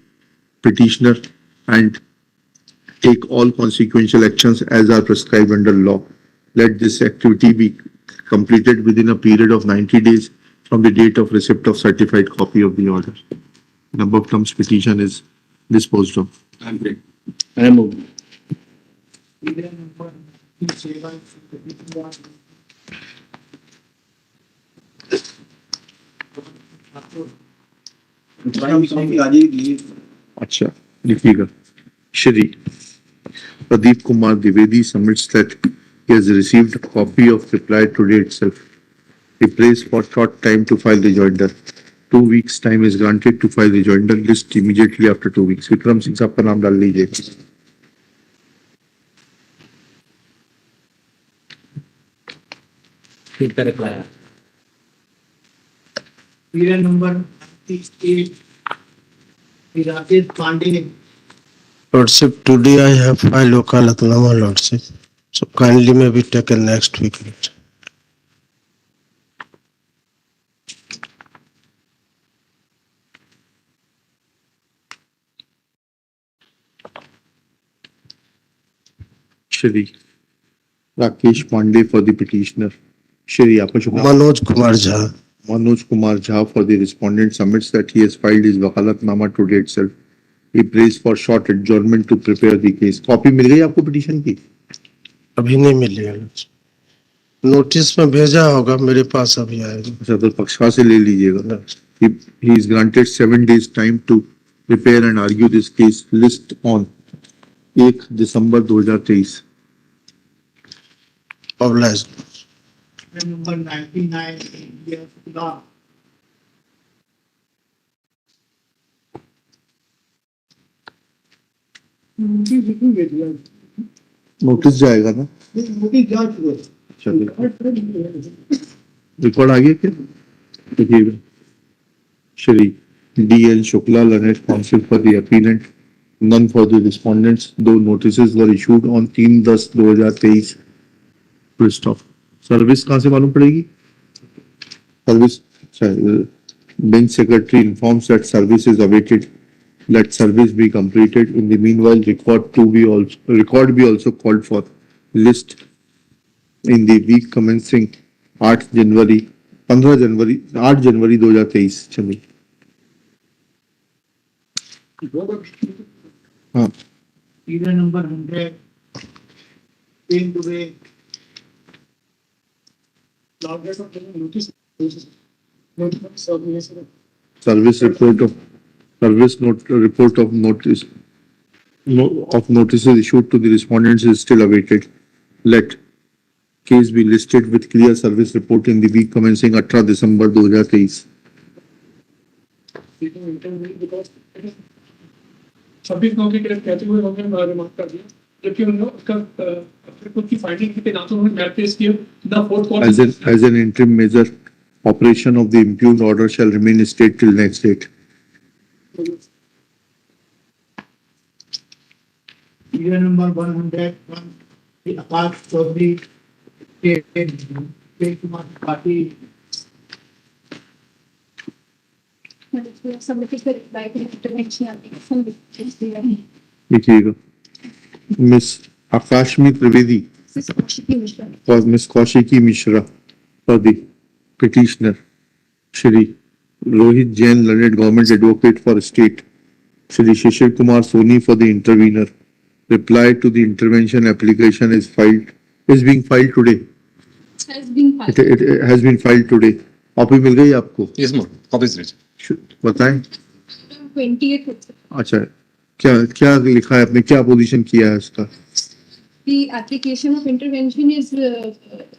petitioner and take all consequential actions as are prescribed under law. Let this activity be completed within a period of 90 days from the date of receipt of certified copy of the order. The above terms petition is disposed of. I'm great. I move. अच्छा, लिखिएगा। Shri Pradeep Kumar Dwivedi submits that he has received a copy of reply today itself. He prays for short time to file rejoinder. 2 weeks time is granted to file rejoinder list immediately after 2 weeks. Vikram Singh साहब का नाम डाल लीजिए। Serial number 98, Rajesh Pandey. Lordship, today I have filed Wakalatnama, Lordship. So kindly may be taken next week. Shri Rakesh Pandey for the petitioner. Shri Manoj Kumar Jha. Manoj Kumar Jha for the respondent submits that he has filed his वकालतनामा today itself. He prays for short adjournment to prepare the case. Copy मिल गई आपको petition की? अभी नहीं मिली है, notice में भेजा होगा, मेरे पास अभी आएगा। अच्छा, तो पक्षकार से ले लीजिएगा। He is granted 7 days time to prepare and argue this case. List on 1 December 2023. Obliged. Number 99, India Law. Notice जाएगा ना? चलिए, रिकॉर्ड आ गया क्या? देखिएगा। Shri D.L. Shukla, learned counsel for the appellant, none for the respondents, though notices were issued on 3/10/2023. Full stop. Service कहाँ से मालूम पड़ेगी? Service, bench secretary informs that service is awaited. Let service be completed. In the meanwhile, record be also called for. List in the week commencing 8 जनवरी 15 जनवरी 8 जनवरी 2023 चलिए। हाँ serial number 100 in today Largest of the notice. Notice of the service report of service note report of notice of notices issued to the respondents is still awaited. Let case be listed with clear service report in the week commencing 18 December 2023। because 26 नौ की test कहते हुए उन्होंने remark कर दिया, जबकि उन्होंने उसका अपने खुद की फाइंडिंग की ना तो उन्होंने मैप टेस्ट किया ना fourth court As an interim measure, operation of the impugned order shall remain in state till next date. serial number 101 the Akash Chaudhary state party submitted the reply to intervention application which is there. देखिएगा, miss Akashmi Trivedi This is Kaushiki Mishra. और miss Kaushiki Mishra for the petitioner, Shri Rohit Jain, learned government advocate for state, Shri Shishir Kumar Soni for the intervener. Reply to the intervention application is being filed today. Has been filed. It has been filed today. Copy मिल गई आपको? Yes, more. Copies rich. बताएं। 28th. अच्छा, क्या क्या लिखा है आपने, क्या पोजीशन किया है इसका? The application of intervention is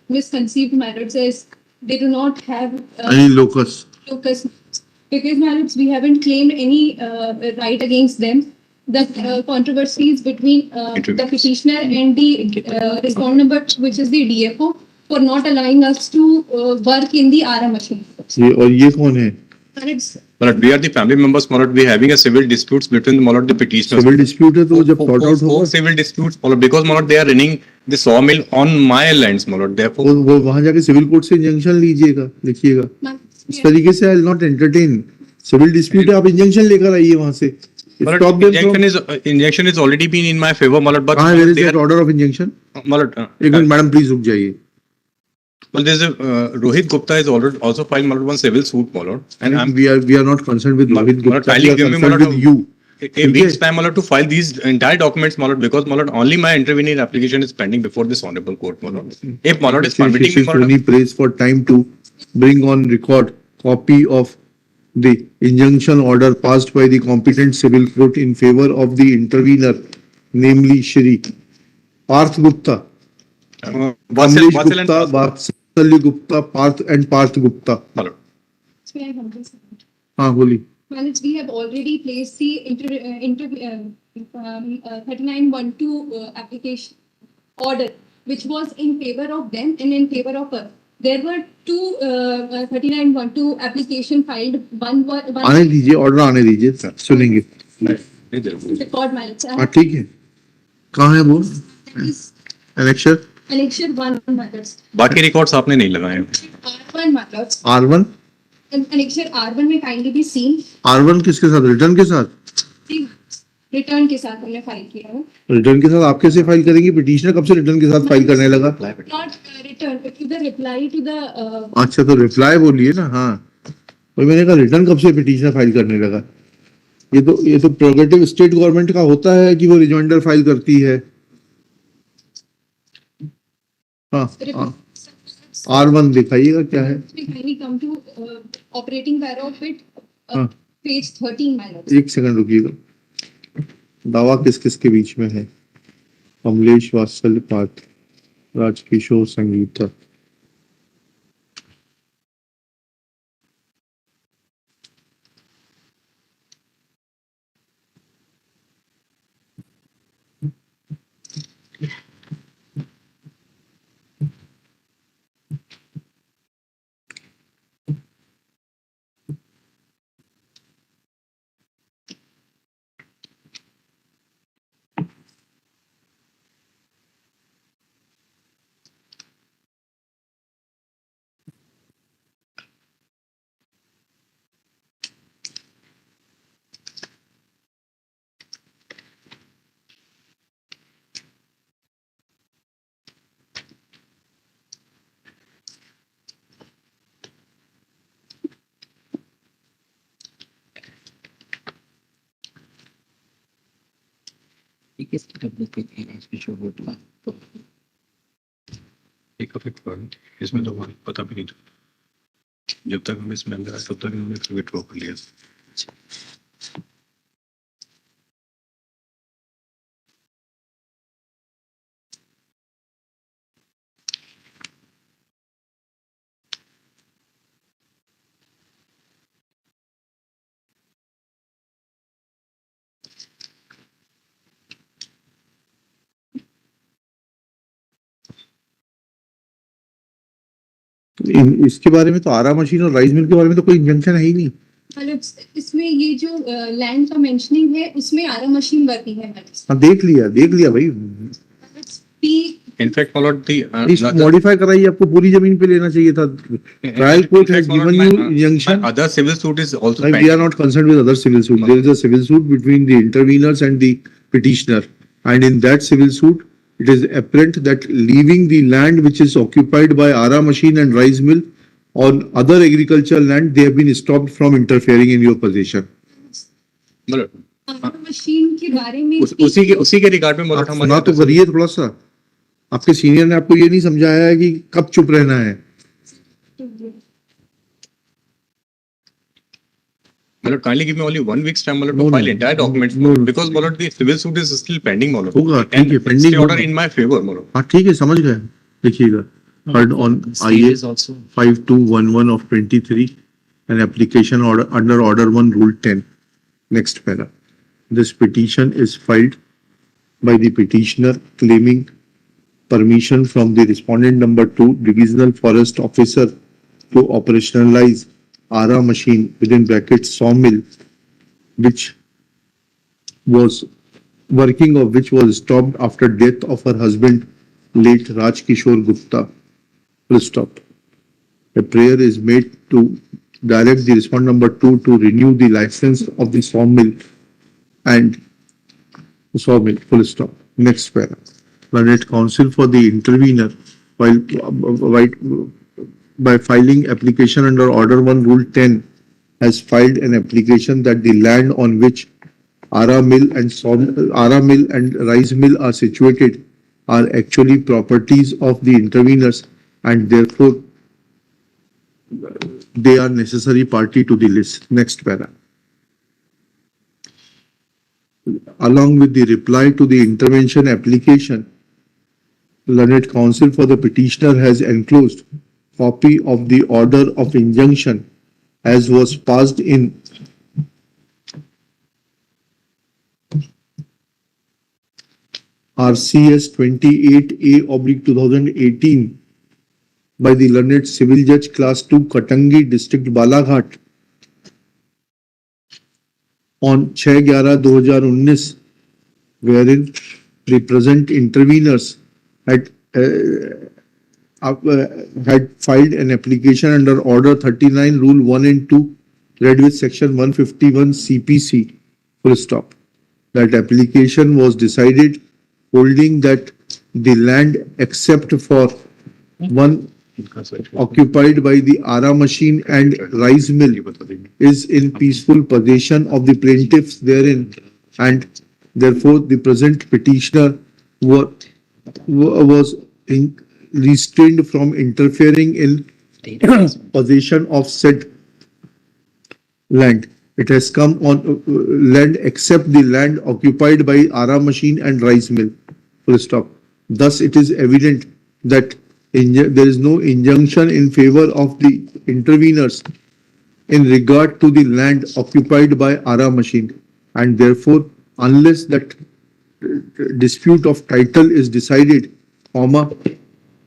misconceived merits as they do not have Any locus. locus. Because merits we haven't claimed any right against them. The controversies between the petitioner and the respondent number, which is the DFO, for not allowing us to work in the RA machine. ये कौन है? Merits. But we are the family members, my lord. We having a civil disputes between my lord the petitioners. Civil dispute है तो जब sort out Four होगा civil disputes, my lord, because my lord they are running the sawmill on my lands, my lord. Therefore, वो वहां जाके civil court से injunction लीजिएगा, लिखिएगा। Merits. इस तरीके से I will not entertain. Civil dispute है, आप इंजंक्शन लेकर आइए वहां से। my Stop lord, them from। injunction is already been in my favor, my lord. But कहाँ है they are, order of injunction? my lord, एक मिनट मैडम प्लीज रुक जाइए। well, there's a Rohit Gupta is already also filed my lord one civil suit, my lord, and I'm we are not concerned with Rohit my lord, Gupta, we kindly are give me my concerned lord with you। a week's time, my lord, to file these entire documents, my lord, because my lord only my intervening application is pending before this honorable court, my lord. If my lord is permitting me, my lord, Shishir prays for time to bring on record copy of the injunction order passed by the competent civil court in favor of the intervener, namely Shri Parth Gupta, Kamlesh Vatsal and Gupta, Vatsalya Gupta, Parth Gupta। my lord. So I have this. हाँ बोली। Merits, we have already placed the 3912 application order, which was in favor of them and in favor of us. There were two 3912 application filed. आने दीजिए, order आने दीजिए, सुनेंगे। Record merits. हाँ ठीक है, कहाँ है वो एनेक्चर? Annexure 1 merits. बाकी रिकॉर्ड्स आपने नहीं लगाए हैं। R1 merits. R1 Annexure R1 में kindly be seen. R1 किसके साथ? रिटर्न के साथ? रिटर्न के साथ हमने फाइल किया है. रिटर्न के साथ आप कैसे फाइल करेंगे? पिटीशनर कब से रिटर्न के साथ फाइल करने लगा? Not return, but to the reply to the अच्छा तो रिप्लाई बोलिए ना। हाँ वही मैंने कहा, रिटर्न कब से पिटीशनर फाइल करने लगा? ये तो प्रोग्रेटिव स्टेट गवर्नमेंट का होता है कि वो रिजॉइंडर फाइल करती है। हाँ R1 दिखाइएगा क्या है? we kindly come to operating para of it, हाँ page 13 minutes. एक सेकंड रुकिएगा। दावा किस किस के बीच में है? कमलेश, वात्सल्य, पार्थ, राजकिशोर, संगीता। एक अफेक्ट कर इसमें तो हमें पता भी नहीं था जब तक हम इसमें अंदर आए तब तक हमने विड्रॉ कर लिया इसके बारे में तो आरा मशीन और राइस मिल के बारे में तो कोई इंजंक्शन है ही नहीं। मतलब इसमें ये जो लैंड का मेंशनिंग है उसमें आरा मशीन वर्किंग है मैडम। हाँ देख लिया भाई। इनफैक्ट फॉलोड द मॉडिफाई कराइए, आपको पूरी जमीन पे लेना चाहिए था। Trial court has given you injunction. other civil suit is also Like we are not concerned with other civil suit. There is a civil suit between the interveners and the petitioner, and in that civil suit, it is apparent that leaving the land which is occupied by Ara machine and rice mill on other agricultural land, they have been stopped from interfering in your possession. आरा machine के बारे में उसी के regard में आप सुना तो करिए थोड़ा सा। आपके सीनियर ने आपको ये नहीं समझाया है कि कब चुप रहना है। मतलब kindly give me only 1 week's time to file entire documents because the civil suit is still pending होगा, ठीक है, pending order in my favor हाँ ठीक है, समझ गए। देखिएगा heard on IA 5211 of 23 an application order under order 1 rule 10 next para. This petition is filed by the petitioner claiming permission from the respondent number 2 divisional forest officer to operationalize Ara machine within brackets sawmill which was working of which was stopped after death of her husband late Raj Kishore Gupta. Full stop. A prayer is made to direct the respondent number 2 to renew the license of the sawmill and sawmill. Full stop. Next para. Learned counsel for the intervener by filing application under order 1 rule 10 has filed an application that the land on which Ara mill and rice mill are situated are actually properties of the interveners and therefore they are necessary party to the list. Next para. Along with the reply to the intervention application, learned counsel for the petitioner has enclosed copy of the order of injunction as was passed in RCS 28A/2018 by the learned civil judge class 2 Katangi district Balaghat on 6/11/2019 wherein the present interveners had filed an application under order 39 rule 1 and 2 read with section 151 CPC full stop. That application was decided holding that the land except for one occupied by the Ara machine and rice mill is in peaceful possession of the plaintiffs therein and therefore the present petitioner was restrained from interfering in possession of said land. It has come on land except the land occupied by Ara machine and rice mill. Full stop. Thus, it is evident that there is no injunction in favor of the interveners in regard to the land occupied by Ara machine, and therefore, unless that dispute of title is decided,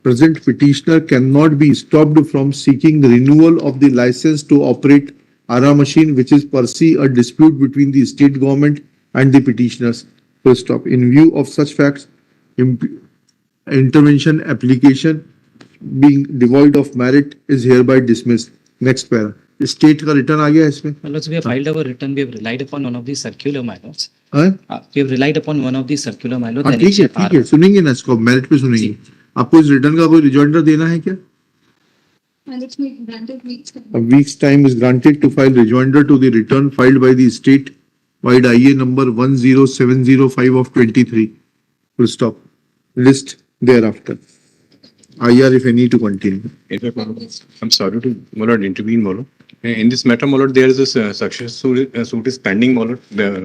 present petitioner cannot be stopped from seeking the renewal of the license to operate Ara machine, which is per se a dispute between the state government and the petitioners. Full stop. In view of such facts, intervention application being devoid of merit is hereby dismissed. Next para. State का return आ गया इसमें. We have filed our return. We have relied upon one of the circular matters. हाँ? We have relied upon one of the circular matters. हाँ ठीक है सुनेंगे ना इसको मेरिट पे सुनेंगे. आपको इस रिटर्न का कोई रिजॉइंडर देना है क्या? A week's time is granted to file rejoinder to the return filed by the state Void IA number 10705 of 23. Full stop. List thereafter. IR if any to continue. In fact, my lord, I'm sorry to my lord intervene, my lord. In this matter, my lord, there is a success suit is pending, my lord.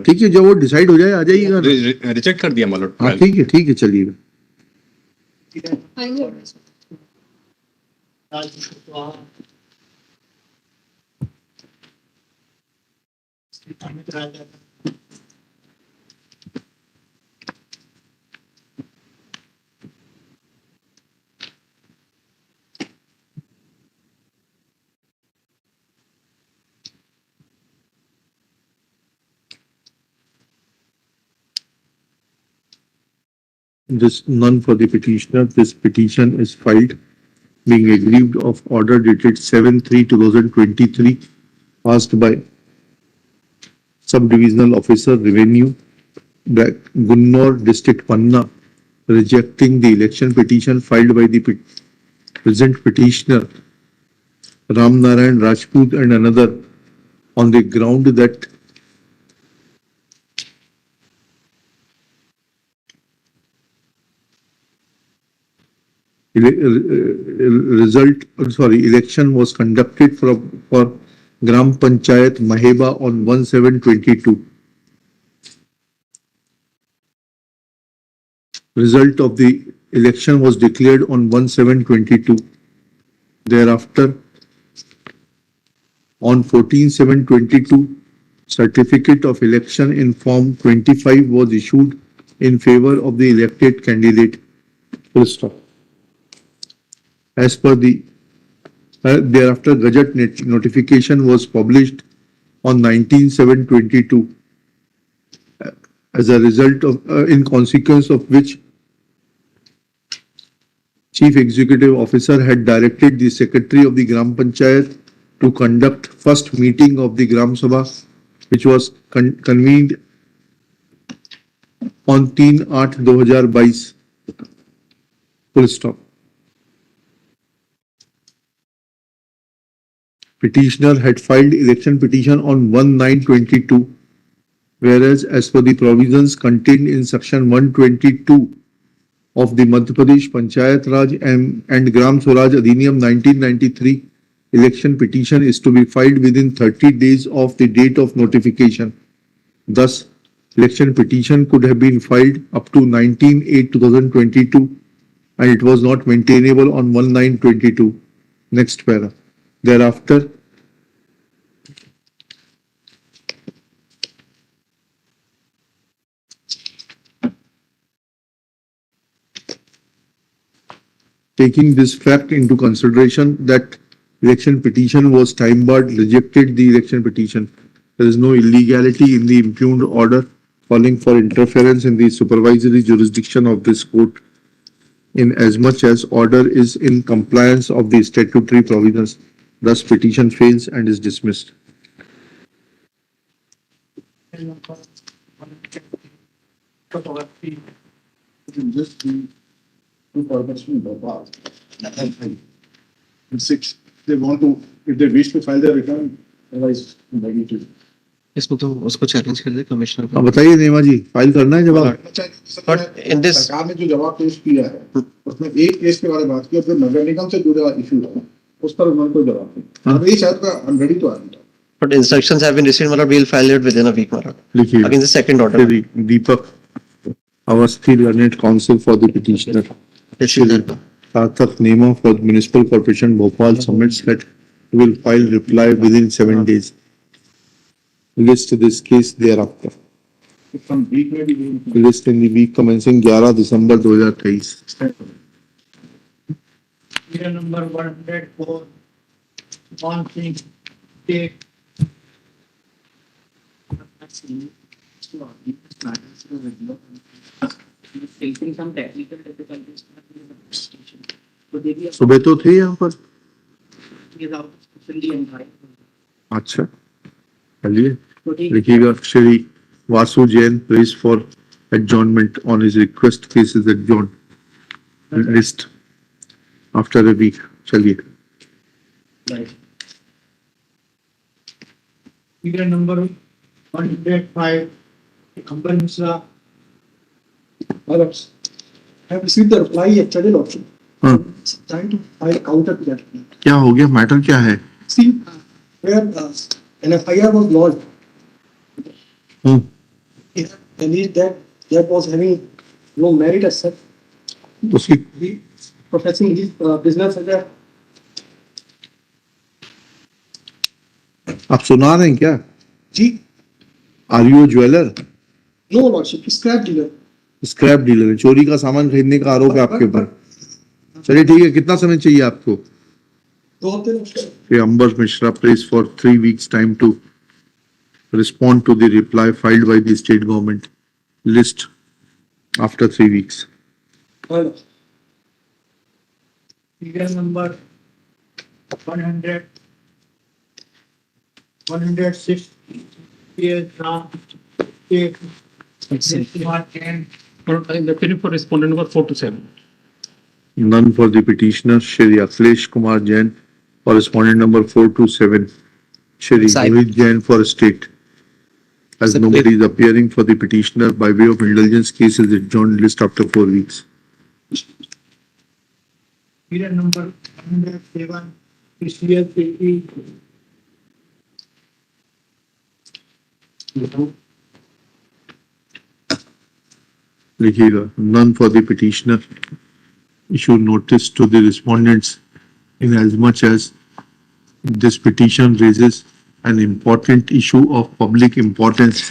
ठीक है, जब वो decide हो जाए आ जाइएगा ना। Reject कर दिया, my lord. हाँ ठीक है चलिए। This none for the petitioner. This petition is filed being aggrieved of order dated 7/3/2023 passed by Sub-Divisional Officer Revenue, Gunnor District Panna, rejecting the election petition filed by the present petitioner Ram Narayan Rajput and another on the ground that election was conducted for Gram Panchayat Maheba on 1/7/22. Result of the election was declared on 1/7/22. Thereafter, on 14/7/22, certificate of election in Form 25 was issued in favor of the elected candidate. Full stop. As per the thereafter, Gazette notification was published on 19/7/22. As a result of, in consequence of which, Chief Executive Officer had directed the Secretary of the Gram Panchayat to conduct first meeting of the Gram Sabha, which was convened on 3/8/2022. Full stop. Petitioner had filed election petition on 1/9/22, whereas as per the provisions contained in section 122 of the Madhya Pradesh Panchayat Raj and Gram Swaraj Adhiniyam 1993, election petition is to be filed within 30 days of the date of notification. Thus, election petition could have been filed up to 19/8/2022 and it was not maintainable on 1/9/22. Next para. Thereafter, taking this fact into consideration that election petition was time barred, rejected the election petition. There is no illegality in the impugned order calling for interference in the supervisory jurisdiction of this court, in as much as order is in compliance of the statutory provisions. Thus, petition fails and is dismissed. Just two purposes in Bhopal. And six, they want to, if they wish to file their return, otherwise, they need to. इसको तो उसको challenge कर दे commissioner को। अब बताइए नेमा जी, file करना है जवाब? But in this सरकार ने जो जवाब पेश किया है, उसमें एक केस के बारे में बात की और फिर नगर निगम से जुड़ा इशू है, उस पर उन्होंने कोई जवाब नहीं। अब ये शायद का I'm ready to argue. But instructions have been received, मतलब we'll file it within a week, मतलब. लिखिए। Against the second order. Deepak Awasthi, learned counsel for the petitioner. Sarthak Nema for Municipal Corporation Bhopal submits that he will file reply within 7 days. List this case thereafter. Some week में भी List in the week commencing 11 December 2023. Year number 104, on thing, date. Facing some technical difficulties. सुबह तो थे यहाँ पर। Without fully and अच्छा, चलिए लिखिएगा। Shri Vasu Jain prays for adjournment on his request. Case is adjourned. List after a week. चलिए। Right. Figure number 105 HON'BLE Mishra. Others have received the reply yesterday also. हाँ, Trying to file counter to that. क्या हो गया, matter क्या है? See, where an FIR was lodged, hmm, it alleged that that was having no merit as such. उसकी He professing his business as a आप सुना रहे हैं क्या? G. Are you jeweller? No lordship, scrap dealer. Scrap dealer है, चोरी का सामान खरीदने का आरोप है आपके ऊपर। चलिए ठीक है, कितना समय चाहिए आपको? 2 हफ्ते में Shri Ambar Mishra place for 3 weeks time to respond to the reply filed by the state government list after 3 weeks. serial number 100 106 PS Ram for respondent number 4 to 7. None for the petitioner, Shri Akhilesh Kumar Jain for respondent number 4 to 7. Shri Sahib. Rohit Jain for state. As Sir, nobody is appearing for the petitioner by way of indulgence, case is adjourned list after 4 weeks. serial number 107 serial 80 लिखिएगा, none for the petitioner, issue notice to the respondents in as much as this petition raises an important issue of public importance.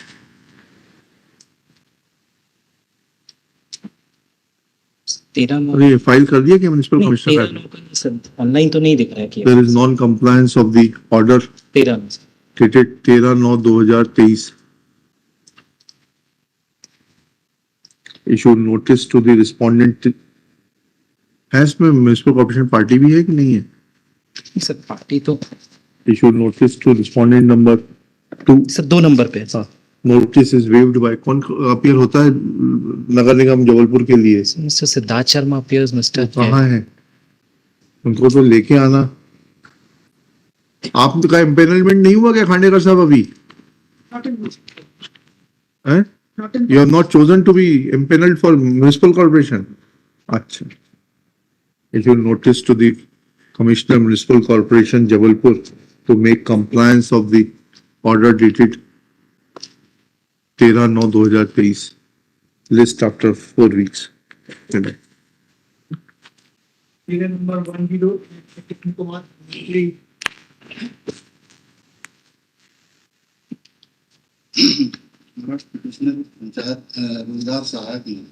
अरे file कर दिया क्या municipal commissioner? Online तो नहीं दिख रहा है कि There is non-compliance of the order 13 में से। dated 13/9/2023. Issue notice to the respondent. है इसमें म्युनिसिपल कॉर्पोरेशन पार्टी भी है कि नहीं है? नहीं सर, पार्टी तो Issue notice to respondent number 2. Sir 2 number पे है। हाँ, notice is waived by कौन अपीयर होता है नगर निगम जबलपुर के लिए? Mister Siddharth Sharma appears mister कहाँ है? उनको तो लेके आना। आपका एम्पेनलमेंट नहीं हुआ क्या खांडेकर साहब अभी? not in हैं? not in You have not chosen to be impaneled for municipal corporation. अच्छा. Issue notice to the Commissioner Municipal Corporation Jabalpur to make compliance of the order dated 13/9/2023. List after 4 weeks. serial number 10 Kumar petitioner panchayat रोजगार सहायक में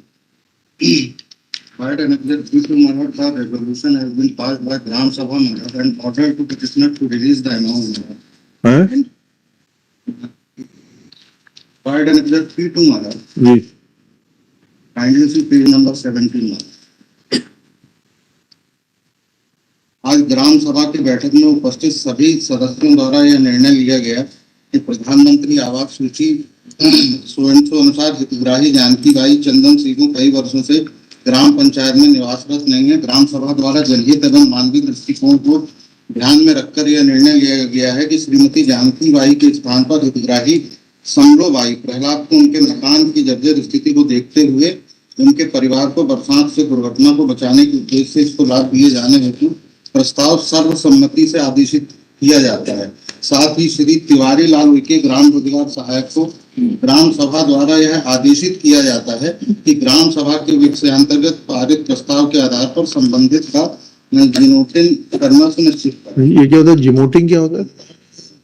Quite an exact due to Marat, the resolution has been passed by Gram Sabha Marat and ordered to petitioner to release the amount. हैं? Quite an exact 3 to Marat. Ji. Kindly see page number 17. आज ग्राम सभा की बैठक में उपस्थित सभी सदस्यों द्वारा यह निर्णय लिया गया कि प्रधानमंत्री आवास सूची अनुसार हितग्राही जानकी बाई चंदन सिंह कई वर्षों से ग्राम पंचायत में निवासरत नहीं है। ग्राम सभा द्वारा जनहित एवं मानवीय दृष्टिकोण को ध्यान में रखकर यह निर्णय लिया गया है कि श्रीमती जानकी बाई के स्थान पर हितग्राही समलो बाई प्रहलाद को उनके मकान की जर्जर स्थिति को देखते हुए उनके परिवार को बरसात से दुर्घटना को बचाने के उद्देश्य से इसको लाभ दिए जाने हेतु प्रस्ताव सर्वसम्मति से आदेशित किया जाता है। साथ ही श्री तिवारी लाल उइके ग्राम रोजगार सहायक को ग्राम सभा द्वारा यह आदेशित किया जाता है कि ग्राम सभा के विषयांतर्गत पारित प्रस्ताव के आधार पर संबंधित का जिमोटिंग करना सुनिश्चित करें। ये क्या होता है? जिमोटिंग क्या होता है?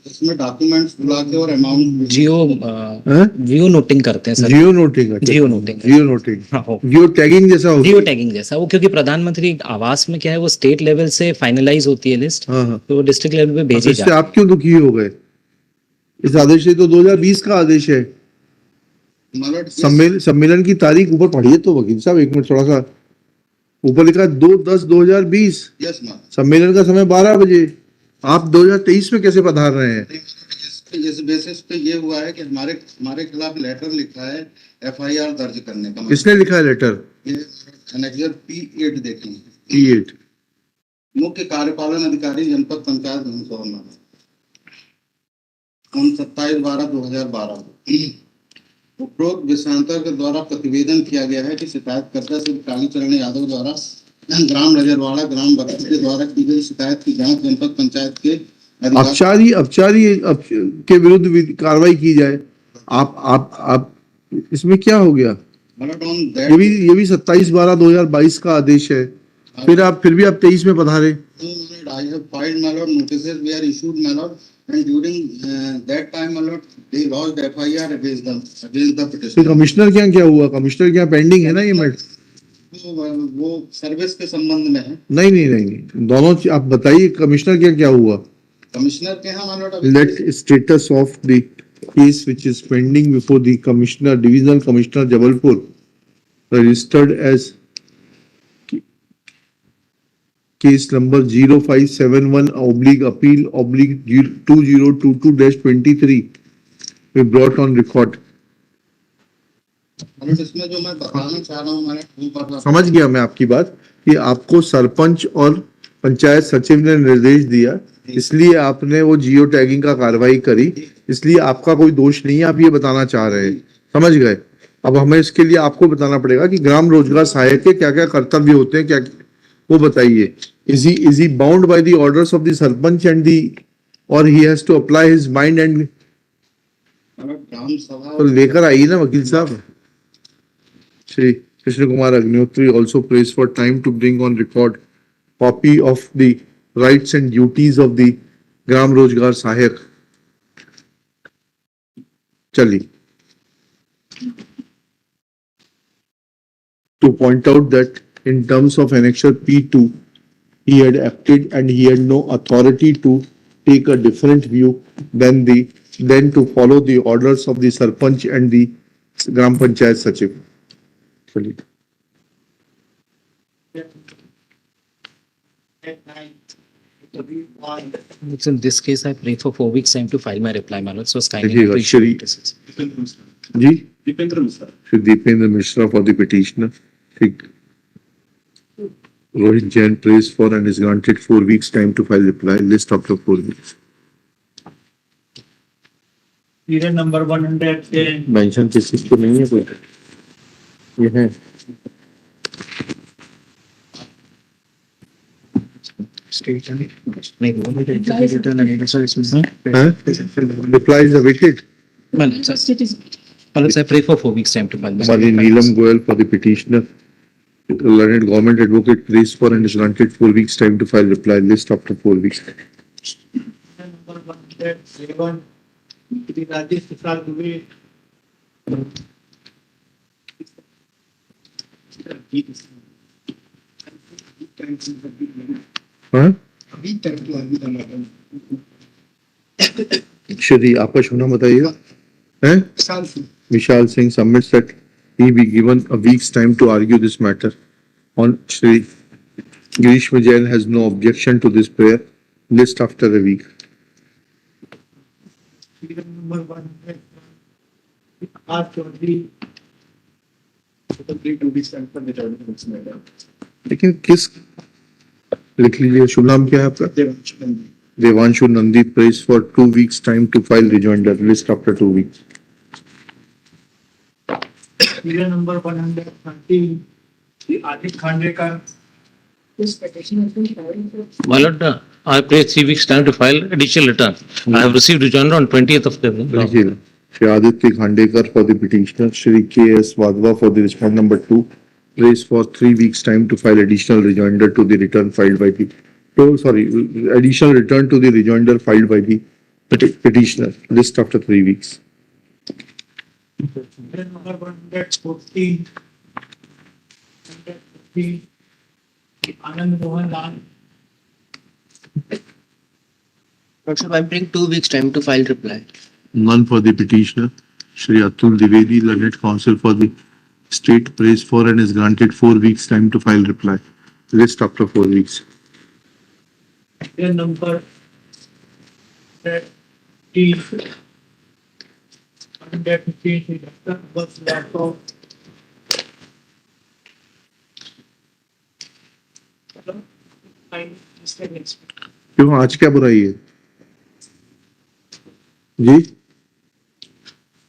इसमें डॉक्यूमेंट्स बुला के और अमाउंट जियो नोटिंग करते हैं सर। जियो नोटिंग। जियो नोटिंग। जियो नोटिंग। हाँ, जियो टैगिंग जैसा होता है। जियो टैगिंग जैसा वो, क्योंकि प्रधानमंत्री आवास में क्या है वो स्टेट लेवल से फाइनलाइज होती है लिस्ट, हाँ, हाँ। तो वो डिस्ट्रिक्ट लेवल पे भेजी इससे जाती है। आप क्यों दुखी हो गए? इस आदेश से तो 2020 का आदेश है। सम्मेलन की तारीख ऊपर पढ़िए तो वकील साहब, एक मिनट, थोड़ा सा ऊपर लिखा 2/10/2020। Yes ma'am. सम्मेलन का समय 12 बजे। आप 2023 में कैसे पधार रहे हैं? इस बेसिस पे ये हुआ है कि हमारे खिलाफ लेटर लिखा है FIR दर्ज करने का। किसने लिखा है लेटर? ये एनेक्सर P8 देखें। P8। मुख्य कार्यपालन अधिकारी जनपद पंचायत on 27/12/2012 उपरोक्त विषयांतर के द्वारा प्रतिवेदन किया गया है कि शिकायतकर्ता श्री कालीचरण यादव द्वारा ग्राम रजरवाड़ा ग्राम बत्ती के द्वारा की गई शिकायत की जांच जनपद पंचायत के अपचारी के विरुद्ध कार्रवाई की जाए। आप इसमें क्या हो गया? ये भी 27/12/2022 का आदेश है, फिर भी आप 23 में पधारे। I have filed my lord notices were issued my lord and during that time my lord they lodged FIR against the petition। Commissioner क्या हुआ? कमिश्नर क्या पेंडिंग है ना ये मैटर? वो सर्विस के संबंध में है। नहीं, दोनों आप बताइए कमिश्नर क्या हुआ? कमिश्नर के यहाँ my lord Let status of the case which is pending before the commissioner, divisional commissioner Jabalpur, registered as case number 0571/appeal/2022-23 we brought on record। इसमें जो मैं बताना चाह रहा हूँ मैंने समझ गया मैं आपकी बात कि आपको सरपंच और पंचायत सचिव ने निर्देश दिया, इसलिए आपने वो जियो टैगिंग का कार्रवाई करी, इसलिए आपका कोई दोष नहीं है, आप ये बताना चाह रहे हैं। समझ गए? अब हमें इसके लिए आपको बताना पड़ेगा कि ग्राम रोजगार सहायक के क्या क्या कर्तव्य होते हैं, क्या वो बताइए। Is he bound by the orders of the sarpanch and or he has to apply his mind and ग्राम सभा तो लेकर आइए ना वकील साहब। Shri Krishna Kumar Agnihotri also prays for time to bring on record copy of the rights and duties of the ग्राम रोजगार सहायक। चलिए, to point out that in terms of annexure P2 he had acted and he had no authority to take a different view than to follow the orders of the sarpanch and the gram panchayat sachiv। चलिए, In this case, I pray for 4 weeks time to file my reply, my lord. So kindly देखिएगा Shri ji Dipendra Mishra Shri Dipendra Mishra for the petitioner। ठीक, Rohit Jain prays for and is granted 4 weeks time to file reply, list after 4 weeks। Serial number 110। Mention किसी को नहीं है कोई? ये है reply is awaited। I pray for 4 weeks time to file this हमारी नीलम Goyal for the petitioner, learned government advocate prays for and is granted 4 weeks time to file reply, list after 4 weeks। Number 107 Shri Rajesh Prasad Dubey। हाँ, श्री आपका शुभ नाम बताइएगा? हैं? Vishal Singh submits that he be given a week's time to argue this matter on Shri Grishma Jain has no objection to this prayer, list after a week। Serial number 100 R Chaudhary to be sent for the judgment matter। लेकिन किस लिख लीजिए, शुभ नाम क्या है आपका? Devanshu Nandi prays for 2 weeks time to file rejoinder, list after 2 weeks। Serial number 130 Shri Adit Khandekar। This petition has been filed। My lord, I pray 3 weeks time to file additional return. I have received rejoinder on 20th of February। देखिए, Shri Aditya Khandekar for the petitioner, Shri K.S. Wadhwa for the respondent number 2 prays for 3 weeks time to file additional rejoinder to the return filed by the additional return to the rejoinder filed by the petitioner, list after 3 weeks। Serial number 114 Anand Mohan Lal। I bring 2 weeks time to file reply। None for the petitioner, Shri Atul Dwivedi, learned counsel for the state prays for and is granted 4 weeks time to file reply, list after 4 weeks। Serial number 115 Shri Dr. Abbas Rathod। क्यों आज क्या बुराई है? जी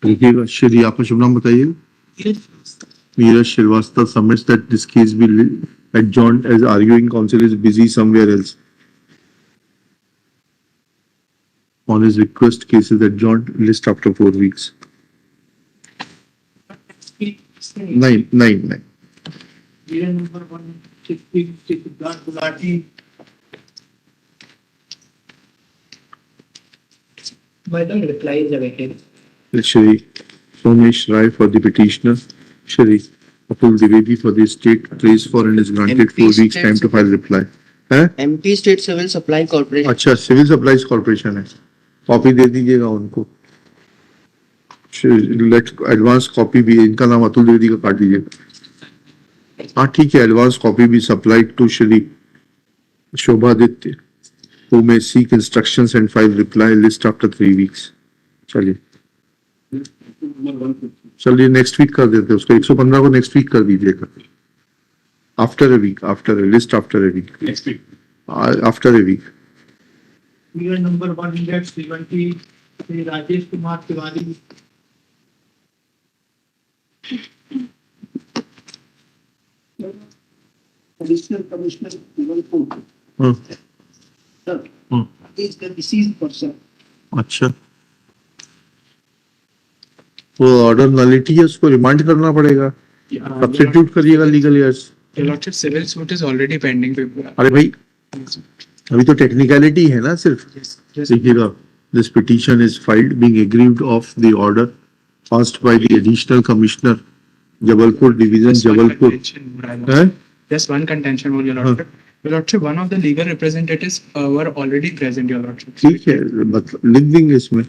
लिखिएगा। श्री, आपका शुभ नाम बताइए। Neeraj Srivastava submits that this case be adjourned as arguing counsel is busy somewhere else. On his request, case is adjourned, list after 4 weeks. Nine. number 160, Gulati. Madam, reply is awaited. Shri Somesh Rai for the petitioner. Shri Atul Dwivedi for the state prays for and is granted 4 weeks time to file reply. है? MP State Civil Supply Corporation. अच्छा, civil supplies corporation है, copy दे दीजिएगा उनको। Late advance copy भी, इनका नाम अतुल द्विवेदी का काट दीजिएगा। हाँ ठीक है, एडवांस कॉपी भी supplied to Shri Shobhaditya who may seek instructions and file reply list after 3 weeks. चलिए नेक्स्ट वीक कर देते हैं उसको, 115 को नेक्स्ट वीक कर दीजिएगा। After a week, after a list, after a week, next week, after a week. Number 170, Rajesh Kumar Tiwari. Additional Commissioner Jawalpur. Sir, is the deceased person. अच्छा, वो ऑर्डर नलिटी है, उसको रिमांड करना पड़ेगा, सब्स्टिट्यूट करिएगा legal years. Your Lordship, civil suit is already pending before. अरे भाई अभी तो टेक्निकलिटी है ना सिर्फ। देखिएगा, this petition is filed being aggrieved of the order passed by the additional commissioner Jabalpur division Jabalpur. Just one contention, Your Lordship. Your Lordship, one of the legal representatives were already present, Your Lordship. ठीक है, मतलब लिख देंगे इसमें।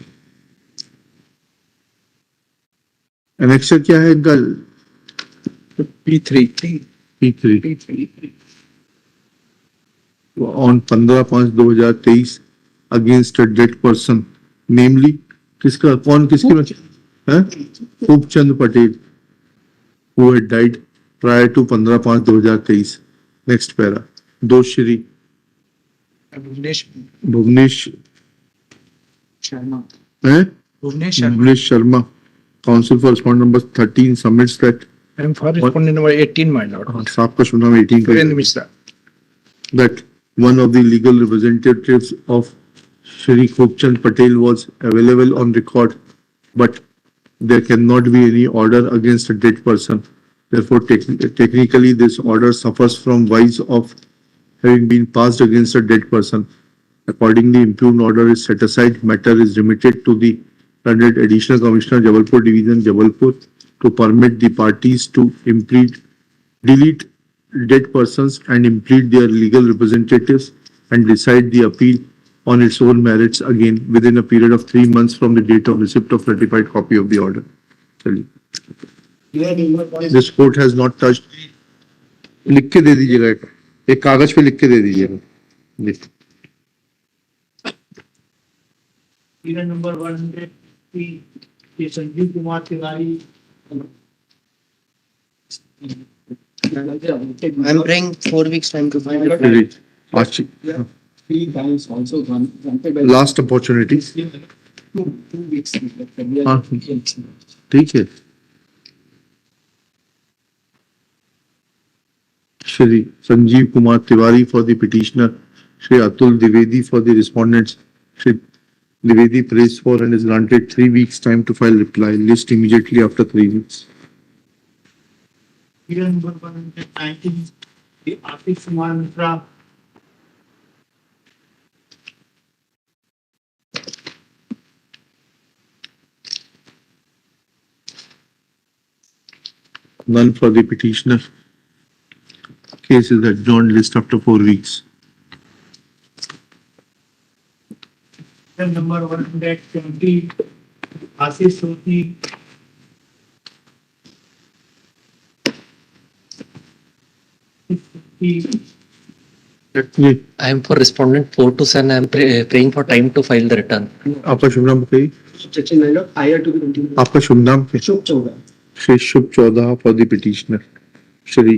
Annexure क्या है इनका? P3. On 15/5/2023 against a dead person, namely किसका, कौन किसकी है? Khubchand Patel, who had died prior to 15/5/2023. Next para. दोषी भुवनेश Sharma. है? Bhuvnesh Sharma. Bhuvnesh Sharma, counsel for respondent number 13 submits that And for respondent number 18, my lord. आपका शुभ नाम 18 का Surendra Mishra. that one of the legal representatives of Shri Khubchand Patel was available on record, but there cannot be any order against a dead person. Therefore, technically, this order suffers from vice of having been passed against a dead person. Accordingly, impugned order is set aside. Matter is remitted to the Learned Additional Commissioner, Jabalpur Division, Jabalpur, to permit the parties to delete dead persons and implead their legal representatives and decide the appeal on its own merits again within a period of 3 months from the date of receipt of certified copy of the order. This court has not touched. लिख के दे दीजिएगा, एक कागज पे लिख के दे दीजिएगा। Number 103, Sanjeev Kumar Tiwari. I'm praying 4 weeks time to find it. Last opportunity. ठीक है। Shri Sanjeev Kumar Tiwari for the petitioner, Shri Atul Dwivedi for the respondents. Shri Dwivedi prays for and is granted 3 weeks time to file reply. List immediately after 3 weeks. Number 119, Ashish Kumar Mishra। None for the petitioner. Case is adjourned, list after 4 weeks. Number 120, Ashish Soti। I am for respondent 4 to 7. I am praying for time to file the return. आपका शुभ नाम बताइए। आपका शुभ नाम क्या? शुभ चौदह। श्री शुभ चौदह for the petitioner. Shri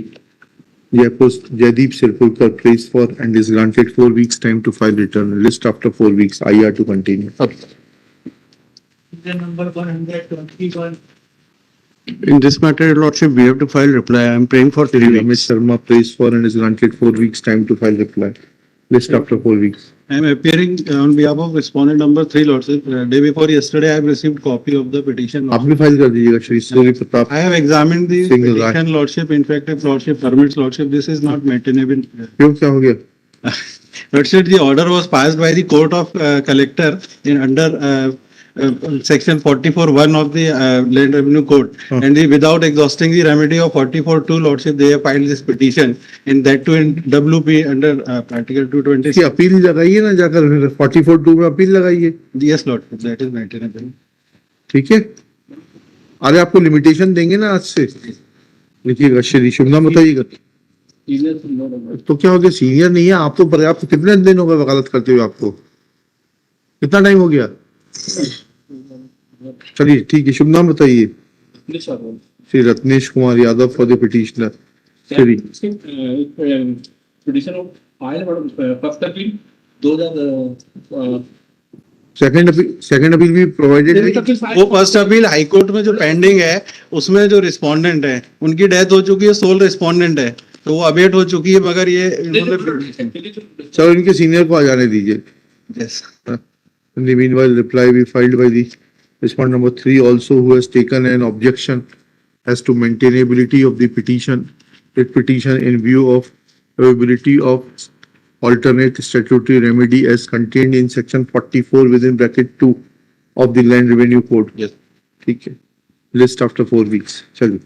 Jaideep Sirpurkar prays for and is granted 4 weeks time to file return. List after 4 weeks. IR to continue. number 121. In this matter, Your Lordship, we have to file reply. I am praying for 3 Shri Amit weeks. Sharma prays for and is granted 4 weeks time to file reply. List after 4 weeks. I am appearing on behalf of respondent number 3, Lordship. Day before yesterday, I have received copy of the petition. आप भी file कर दीजिएगा Shri Surya Pratap I have examined the Single right. petition, Lordship. In fact, if Lordship permits, Lordship, this is not maintainable. क्यों क्या हो गया? Lordship, the order was passed by the Court of Collector in under section 44(1) of the Land Revenue Code, and without exhausting the remedy of 44(2), Lordship, they have filed this petition, and that too in WP under Article 226. इसकी appeal लगाइए ना जाकर 44(2) में appeal लगाइए. Yes, Lordship, that is maintainable. ठीक है. अरे आपको लिमिटेशन देंगे ना आज से. लिखिएगा श्री शुभ नाम बताइएगा. तो क्या हो गया? सीनियर नहीं है आप तो पर्याप्त. कितने दिन हो गए वकालत करते हुए आपको? कितना टाइम हो गया? चलिए ठीक है. शुभ नाम बताइए. Shri Ratnesh Kumar Yadav for the petitioner. Shri petition file first appeal 2000 second appeal भी प्रोवाइडेड है. वो फर्स्ट अपील हाई कोर्ट में जो पेंडिंग है, उसमें जो रिस्पोंडेंट है उनकी डेथ हो चुकी है, सोल रिस्पोंडेंट है, तो वो अवेट हो चुकी है, मगर ये चलो इनके सीनियर को आ जाने दीजिए. yes. In the meanwhile, reply be filed by the respondent number 3 also, who has taken an objection as to maintainability of the petition. The petition in view of availability of alternate statutory remedy as contained in section 44 within bracket 2 of the Land Revenue Code. Yes. ठीक है. List after 4 weeks. चलिए.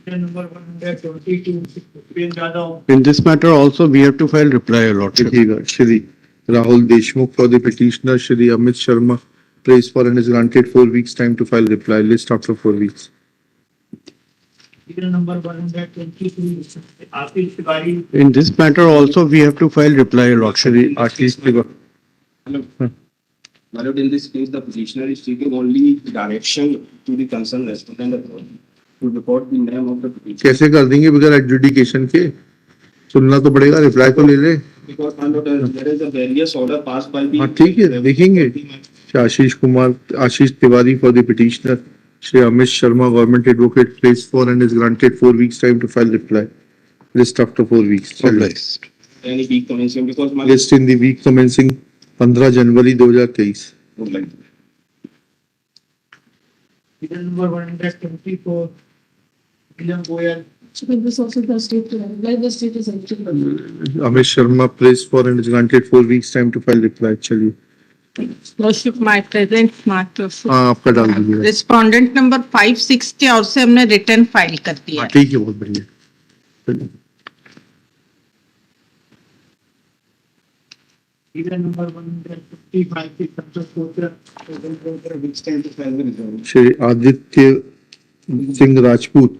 Number 122. In this matter also, we have to file reply, Your Lordship. लिखिएगा Shri Rahul Deshmukh for the petitioner. Shri Amit Sharma prays for and is granted 4 weeks time to file reply. List after 4 weeks. Number 123. Ashish Tiwari. In this matter also, we have to file reply, Your Lordship. Shri Ashish Tiwari. My lord, in this case, the petitioner is seeking only direction to the concerned respondent to report the name of the petitioner. कैसे कर देंगे बगैर adjudication के? सुनना तो पड़ेगा. Reply तो ले ले. Because my lord, there is a various order passed by the. हाँ ठीक है देखेंगे. आशीष Tiwari for the petitioner. Shri Amit Sharma, government advocate, prays for and is granted 4 weeks time to file reply. List after 4 weeks. Any week commencing because my List in the week commencing 15 January 2023. would like. Number 124. William Goyal. This also the state, like the state is eligible. Amit Sharma prays for and is granted 4 weeks time to file reply. चलिए. Lordship, my present matter. हाँ आपका डाल दीजिएगा. Respondent number 5-6 के और से हमने return file कर दिया. ठीक है बहुत बढ़िया. Number 155. Shri Aditya Singh Rajput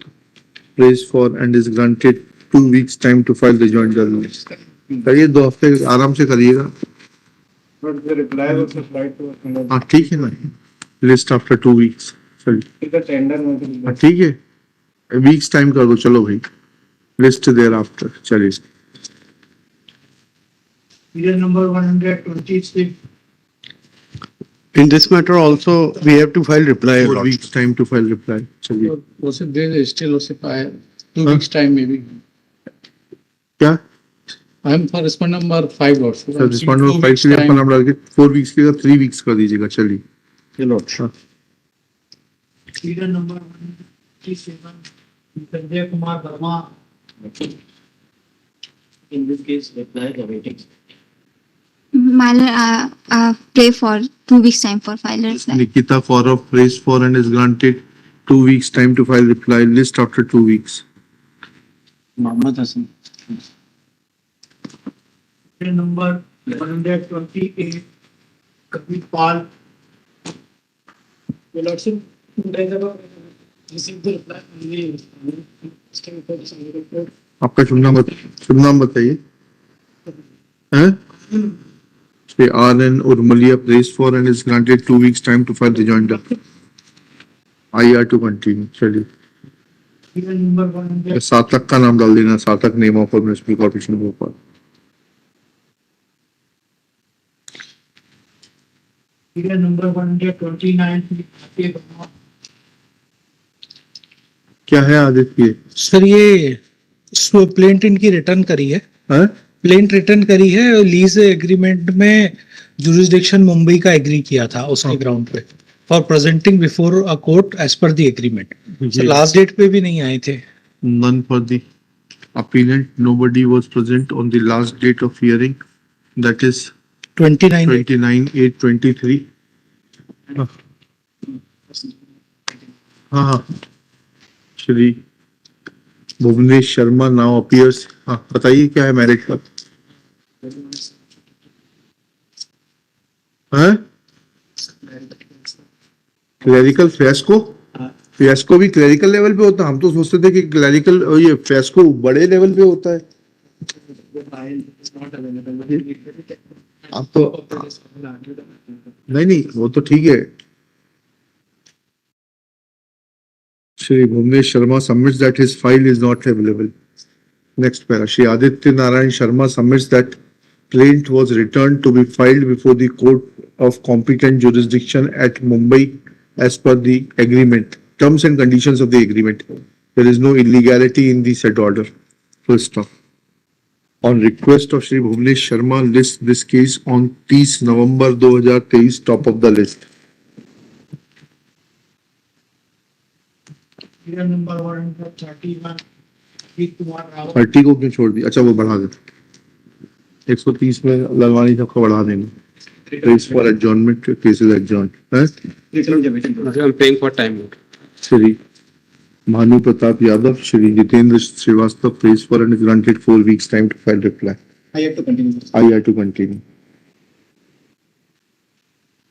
prays for and is granted 2 weeks time to file the joint journal. करिए 2 हफ्ते आराम से करिएगा. But the reply was supplied to us. हाँ ठीक है ना. List after 2 weeks. चलिए. The tender notice. हाँ ठीक है. Weeks time कर दो चलो भाई. List thereafter. चलिए. Number 126. In this matter also, we have to file reply, Your 4 Lordship. weeks time to file reply. चलिए. Lordship, there is still Lordship, 2 weeks time maybe. क्या? I am for respondent number 5, Lordship. Sir respond में 5 के लिए अपना नाम डाल के 4 weeks के 3 weeks कर दीजिएगा. चलिए. Your Lordship. Number 127. Sanjay Kumar Verma. In this case, reply is awaiting. Pray for 2 weeks time for file reply. Nikita Kaurav prays for and is granted 2 weeks time to file reply. List after 2 weeks. Mohammed Hassan. Number 128. Kabir Pal. Your Lordship, 2 days ago, received the reply from the आपका शुभ नाम बताइए. हैं? Shri R.N. Urmalia prays for and is granted 2 weeks time to file the joint document. IR to continue. चलिए. Number 100. सातक का नाम डाल देना. सातक name of municipal corporation Bhopal. Serial number 129. क्या है आदित्य? सर ये प्लेंट इनकी रिटर्न करी है, हाँ? प्लेंट रिटर्न करी है और लीज एग्रीमेंट में जुरिसडिक्शन मुंबई का एग्री किया था उसके ग्राउंड पे for presenting before a court as per the agreement. Last date पे भी नहीं आए थे। None for the appellant. Nobody was present on the last date of hearing. That is 29/8/23. हाँ हाँ, श्री भुवनेश शर्मा now appears. हाँ बताइए क्या है मैरिज का? हाँ? Clerical fiasco? फियास्को भी क्लरिकल लेवल पे होता है? हम तो सोचते थे कि क्लरिकल ये फियास्को बड़े लेवल पे होता है। आप तो नहीं वो तो ठीक है। Shri Bhuvnesh Sharma submits that his file is not available. Next para. Shri Aditya Narayan Sharma submits that plaint was returned to be filed before the court of competent jurisdiction at Mumbai as per the agreement, terms and conditions of the agreement. There is no illegality in the said order. Full stop. On request of Shri Bhuvnesh Sharma, list this case on 30 November 2023, top of the list. Serial number 131. 30 को क्यों छोड़ दिया? अच्छा वो बढ़ा दे, 130 में ललवानी सबको बढ़ा देंगे। Case for adjournment, case is adjourned. I'm paying for time. Shri Manu Pratap Yadav, Shri Jitendra Srivastava prays for and is granted 4 weeks time to file reply. I have to continue. I have to continue.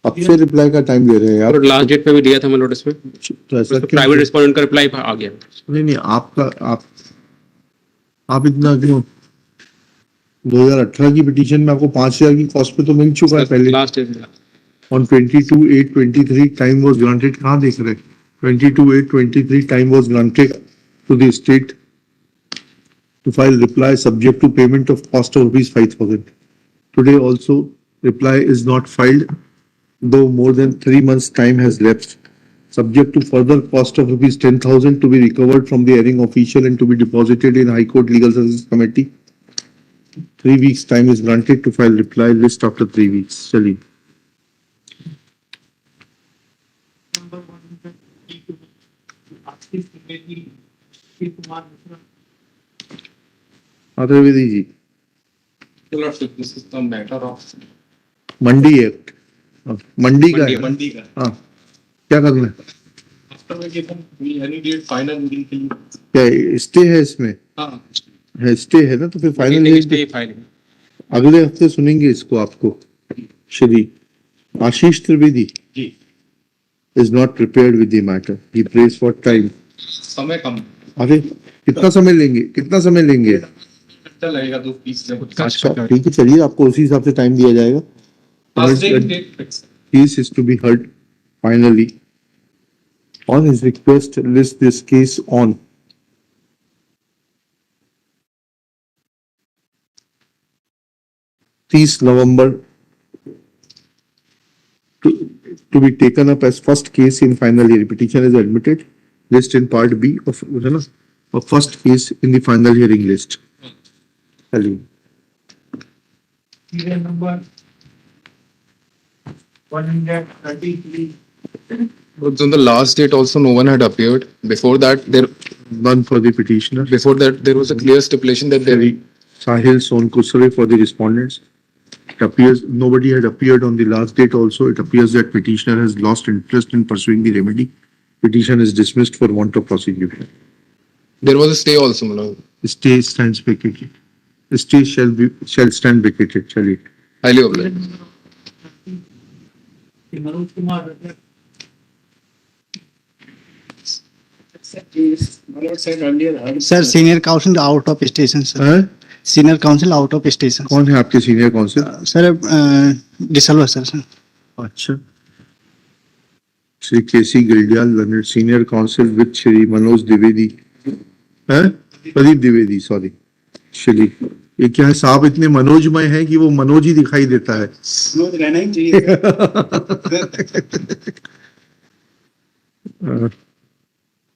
अब से reply का time दे रहे हैं यार। और last date पे भी दिया था मैं नोटिस में, तो ऐसा क्यों? प्राइवेट रिस्पोंडेंट का रिप्लाई आ गया। नहीं आपका आप इतना क्यों? 2018 की पिटीशन में आपको 5,000 की कॉस्ट पे तो मिल चुका है पहले। Last date On 22/8/23 time was granted, कहाँ देख रहे? 22/8/23 time was granted to the state to file reply subject to payment of cost of rupees 5,000. Today also reply is not filed, though more than 3 months time has lapsed. Subject to further cost of rupees 10,000 to be recovered from the erring official and to be deposited in High Court Legal Services Committee. 3 weeks time is granted to file reply list after 3 weeks. चलिए। Number 132. Artist Vivek Kumar Mishra. Trivedi ji, this is the matter of mandi act, mandi का है। मंडी का। हाँ, क्या करना है? After vacation we any date final meeting के लिए क्या स्टे है इसमें? हां है, स्टे है ना, तो फिर फाइनल स्टे फाइलिंग अगले हफ्ते सुनेंगे इसको आपको। Shri Ashish Trivedi ji is not prepared with the matter. He prays for time. समय कम। अरे कितना समय लेंगे? कितना समय लेंगे? अच्छा लगेगा 2-3 से। अच्छा ठीक है, चलिए आपको उसी हिसाब से टाइम दिया जाएगा। Case is to be heard finally. On his request, list this case on 30 November to be taken up as first case in final hearing. Petition is admitted. List in part B of first case in the final hearing list. Salim. Serial number 133. But on the last date also no one had appeared. Before that None for the petitioner. before that there was a clear stipulation that there Sahil Sonkusare for the respondents. It appears nobody had appeared on the last date also. It appears that petitioner has lost interest in pursuing the remedy. Petition is dismissed for want of prosecution. there was a stay also. Malone. Stay stands vacated. Stay shall stand vacated. Shall it? Highly obliged. Manoj Kumar Rajak. Sir senior counsel out of station sir, senior counsel out of station. कौन है आपके senior counsel? Sir डिसल्वर sir. अच्छा, Shri K C Gildiyal senior counsel with Shri Manoj Dwivedi, Pradeep Dwivedi, sorry, Shri ये क्या है, सांप इतने मनोजमय है कि वो मनोज ही दिखाई देता है। रोज रहना ही चाहिए।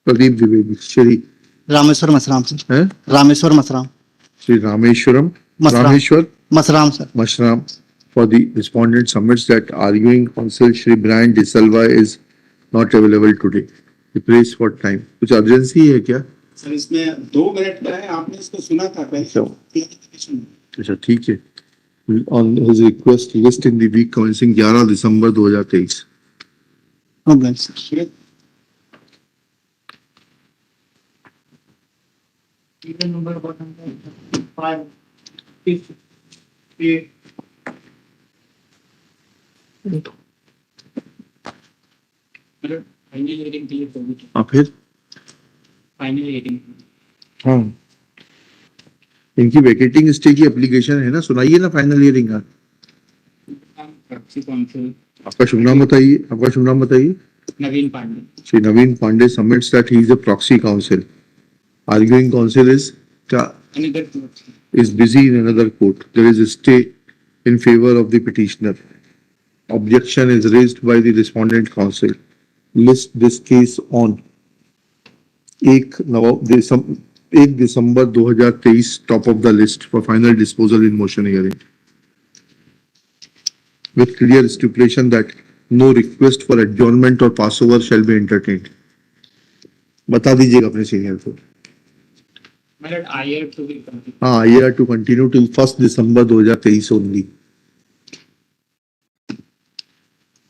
प्रदीप द्विवेदी, श्री रामेश्वर मसराम सर। है Rameshwar Masram. Shri Rameswaram, Masram. Rameshwar Masram sir. Mashram for the respondent submits that arguing counsel Shri Brian De Silva is not available today. He prays for time. कुछ urgency है क्या? सर इसमें 2 मिनट का है, आपने इसको सुना था पहले। अच्छा ठीक है। On his request list in the week commencing 11 December 2023. Even number 105 is a final hearing के लिए फिर फाइनल हेयरिंग हाँ, इनकी वेकेटिंग स्टे की एप्लीकेशन है ना, सुनाइए ना फाइनल हियरिंग का। प्रॉक्सी काउंसिल आपका शुभ नाम बताइए, आपका शुभ नाम बताइए। नवीन Pandey Shri Naveen Pandey submits that he is a proxy counsel. Arguing counsel is another court. is busy in another court. There is a stay in favor of the petitioner. Objection is raised by the respondent counsel. List this case on 1 December 2023, top of the list for final disposal in motion hearing. With clear stipulation that no request for adjournment or passover shall be entertained. बता दीजिएगा अपने senior को। Madam, I have to be complete. हाँ, I have to continue till 1 December 2023 only.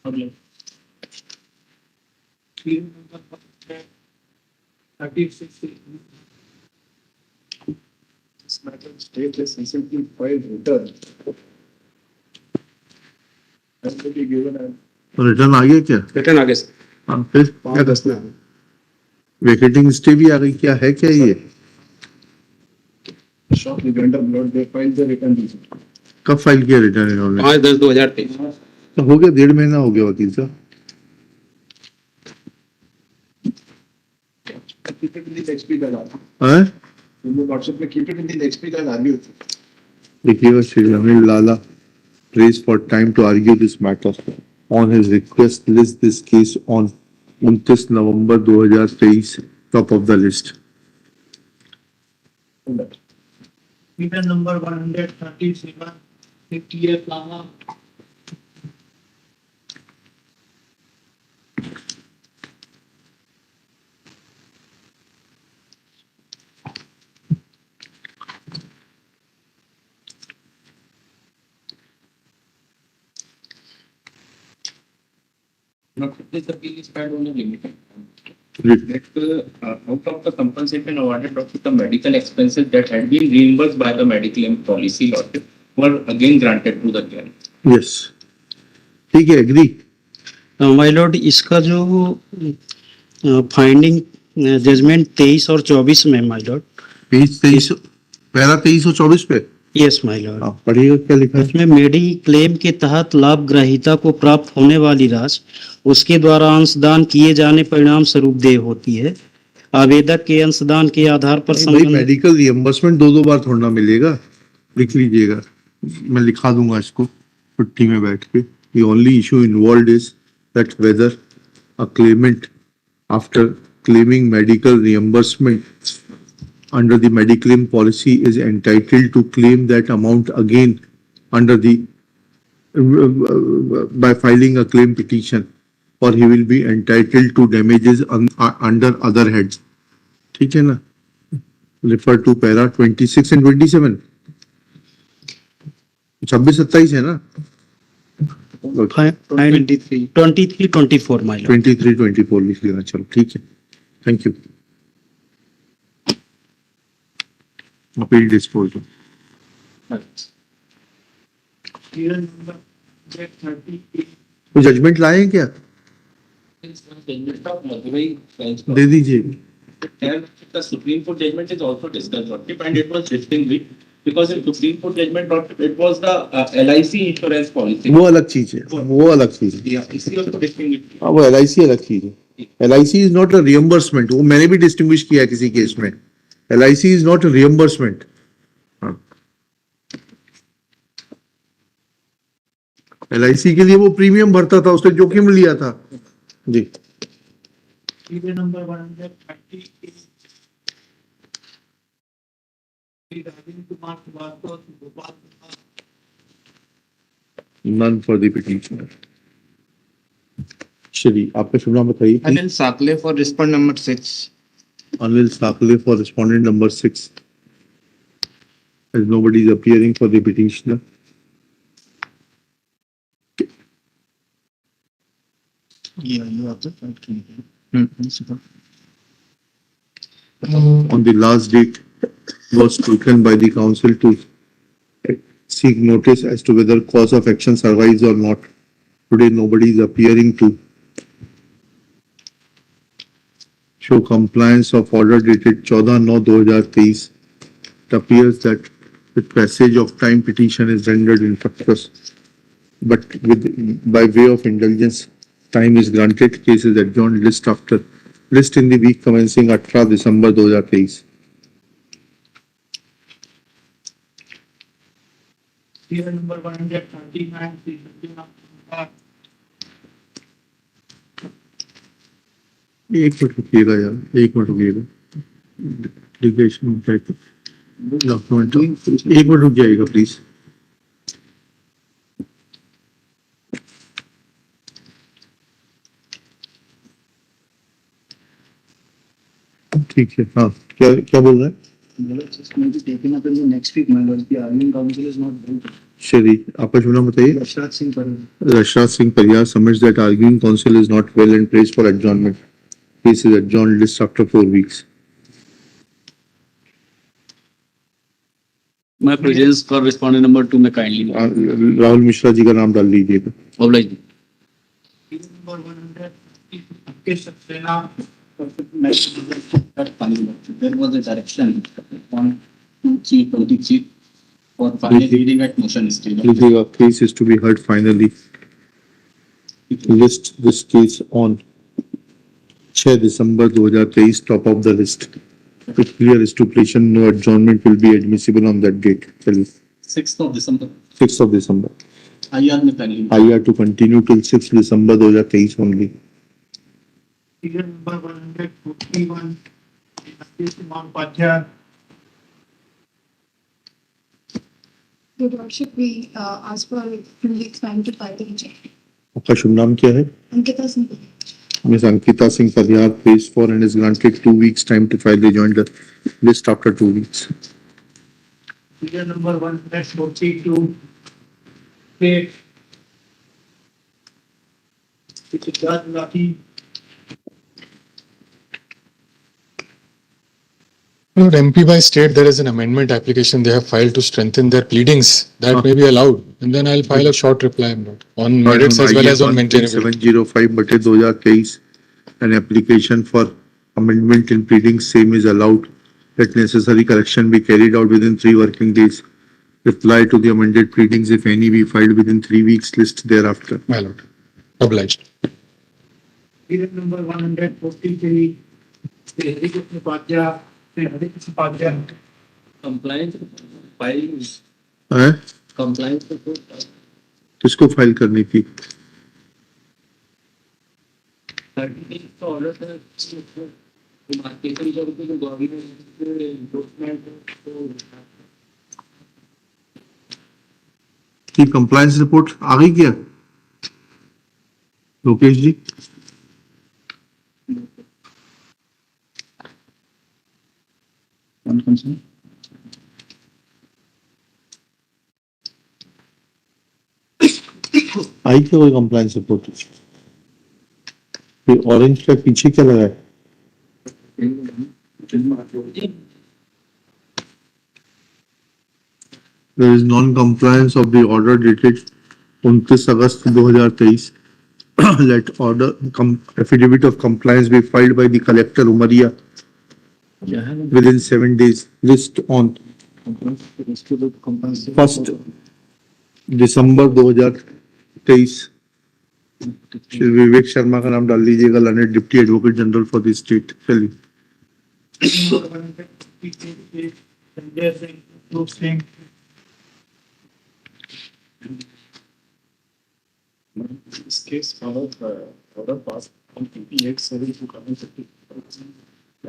Problem. Clean number 36. This matter stateless recently filed return. Has to be given a return आ गया क्या? Return आगे sir. हाँ, फिर क्या 5-10 में। वेकेटिंग स्टे भी आ गई क्या है क्या ये? Shop the vendor blood, they filed the return receipt. कब फाइल किया रिटर्न इन्होंने? 5/10/2023। तो हो गया, 1.5 महीना हो गया वकील साहब। Keep it in the next week, I'll argue. हैं? In the WhatsApp में keep it in the next week, I'll argue. देखिएगा, श्री अनिल लाला prays for time to argue this matter. On his request, list this case on 29 November 2023, top of the list. Even number 137, 58 Lama. Not this appeal is paid only limited. That out of the compensation awarded of the medical expenses that had been reimbursed by the medical claim policy lot were again granted to the client. Yes. ठीक है, agree. My Lord, इसका जो finding judgement 23 और 24 में my Lord, page 23, para 23 और 24 पे। Yes my Lord, पढ़िएगा क्या लिखा है उसमें मेडी क्लेम के तहत लाभ ग्राहिता को प्राप्त होने वाली राशि उसके द्वारा अंशदान किए जाने परिणाम स्वरूप देय होती है। आवेदक के अंशदान के आधार पर भाई मेडिकल रिएम्बर्समेंट 2 बार थोड़ा ना मिलेगा, लिख लीजिएगा, मैं लिखा दूंगा इसको छुट्टी में बैठ के। The only issue involved is that whether a claimant, after claiming medical reimbursement under the Mediclaim policy, is entitled to claim that amount again under the by filing a claim petition, or he will be entitled to damages under other heads. ठीक है ना? Refer to para 26 and 27. 26-27 है ना? 23-24 my Lord. 23-24 लिख लेना, चलो ठीक है, thank you. Appeal disposal. Serial number 38. तो जजमेंट लाए हैं क्या? Judgment of Madurai bench. दे दीजिए। The Supreme Court judgment is also discussed and it was distinguished because in Supreme Court judgment it was the LIC insurance policy. वो अलग चीज है, वो अलग चीज है। Yeah, इसी also distinguished. हाँ, वो LIC अलग चीज है। LIC is not a reimbursement, वो मैंने भी डिस्टिंग्विश किया किसी केस में। LIC is not a reimbursement. हाँ, LIC के लिए वो प्रीमियम भरता था, उसने जोखिम लिया था जी। serial number 138 Rajiv Kumar Srivastava, Gopal Kumar. None for the petitioner. Shri, आपका शुभ नाम बताइए। Anil Sakle for respondent number 6. Anil Sakle for respondent number 6. As nobody is appearing for the petitioner. Yeah, you have the right. On the last date was taken by the council to seek notice as to whether cause of action survives or not. Today nobody is appearing to show compliance of order dated 14/9/2023. It appears that with passage of time petition is rendered infructuous, but by way of indulgence time is granted. Case is adjourned. List in the week commencing 18 December 2023. Serial number 139 Sri Satyanath Kumar. एक minute रुकिएगा यार, एक minute रुकिएगा। Document एक minute रुक जाइएगा please. ठीक है, हाँ क्या क्या बोल रहे हैं? Taken up in the next week, my lord. The arguing council is not very. Shri, आपका शुभ नाम बताइए। Rashad Singh Paril. Rashad Singh Pariyar submits that arguing counsel is not well and prays for adjournment. Case is adjourned. List after 4 weeks. My presence for respondent number 2 में kindly Rahul Mishra ji का नाम डाल लीजिएगा। oblige. Serial number 150 Mukesh Saxena. There was a direction on 323 for final reading at motion stage. The case is to be heard finally. List this case on 6 December 2023, top of the list. With clear stipulation, no adjournment will be admissible on that date. 6th of December. 6th of December. IR में पहली. IR to continue till 6 December 2023 only. Serial number 141 Rajesh Kumar Upadhyay. Your Lordship, we ask for 2 weeks time to file the reject. आपका शुभ नाम क्या है? Ankita Singh. Ms. Ankita Singh Pariyar pays for and is granted 2 weeks time to file the joint list after 2 weeks. Serial number 142 State. Which is Judge Lucky. Lord, MP by state, there is an amendment application they have filed to strengthen their pleadings. That may be allowed. And then I'll file a short reply on merits as well as on maintainability. 705/2023, an application for amendment in pleadings, same is allowed. Let necessary correction be carried out within 3 working days. Reply to the amended pleadings, if any, be filed within 3 weeks, list thereafter. My lord, obliged. Serial number 143 Sri Harikrishna Upadhyay. Sri Harikrishna Upadhyay. Compliance filing. हैं? Compliance report. किसको file करनी थी? 30 days का order था. Demarcation करके जो government के endorsement तो की कंप्लायंस रिपोर्ट आ गई क्या लोकेश जी? आई क्या कोई कंप्लायंस रिपोर्ट? ऑरेंज का पीछे क्या लगा है? There is non-compliance of the order dated 29 August 2023. Let order affidavit of compliance be filed by the collector Umaria within 7 days. List on 1st December 2023. Shri Vivek Sharma का नाम डाल लीजिएगा, learned deputy advocate general for the state. चलिए। संजय सिंह, रूप Singh. This case followed order passed on PP87 to Kano 50.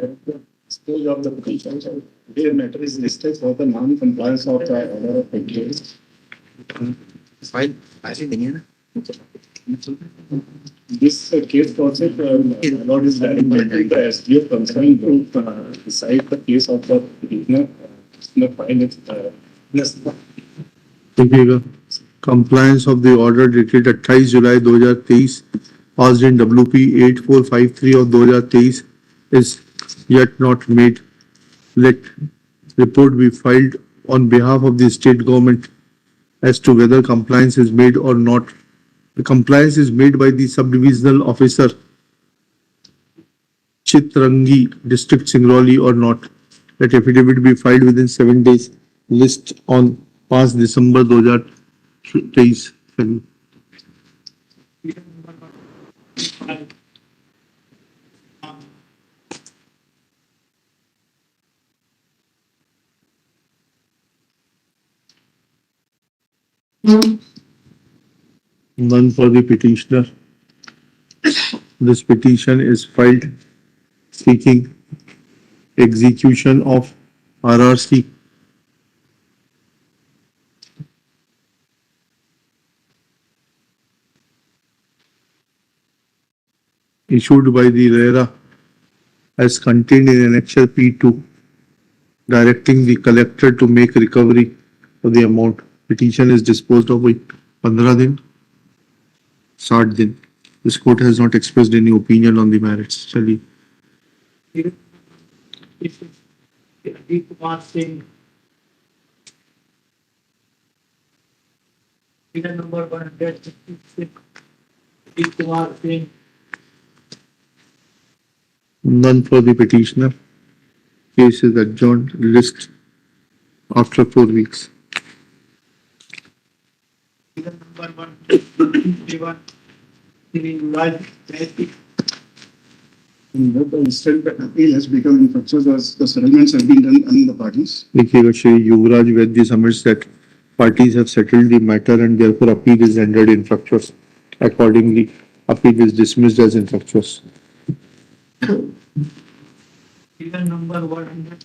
At the stage of the petition, their matter is listed for the non-compliance of the order of PPA. File ऐसे नहीं है ना? This case process, Lord is directed the SDF concerned to decide the case of the petitioner. The file is देखिएगा compliance of the order dated 28 July 2023 passed in WP 8453 of 2023 is yet not made. Let report be filed on behalf of the state government as to whether compliance is made or not. The compliance is made by the subdivisional officer Chitrangi district Singrauli or not. Let affidavit be filed within 7 days. List on 5 December 2023. None for the petitioner. This petition is filed seeking execution of RRC issued by the RERA as contained in Annexure P2, directing the collector to make recovery of the amount. Petition is disposed of with 15 दिन, 60 दिन. This court has not expressed any opinion on the merits. चलिए. Kumar Singh, number 156, Kumar Singh. None for the petitioner. Case is adjourned. List after 4 weeks. Number 151, The instant that appeal has become infructuous as the settlements have been done among the parties. देखिएगा श्री युवराज वैद्य submits that parties have settled the matter and therefore appeal is rendered infructuous. Accordingly, appeal is dismissed as infructuous. Number 100.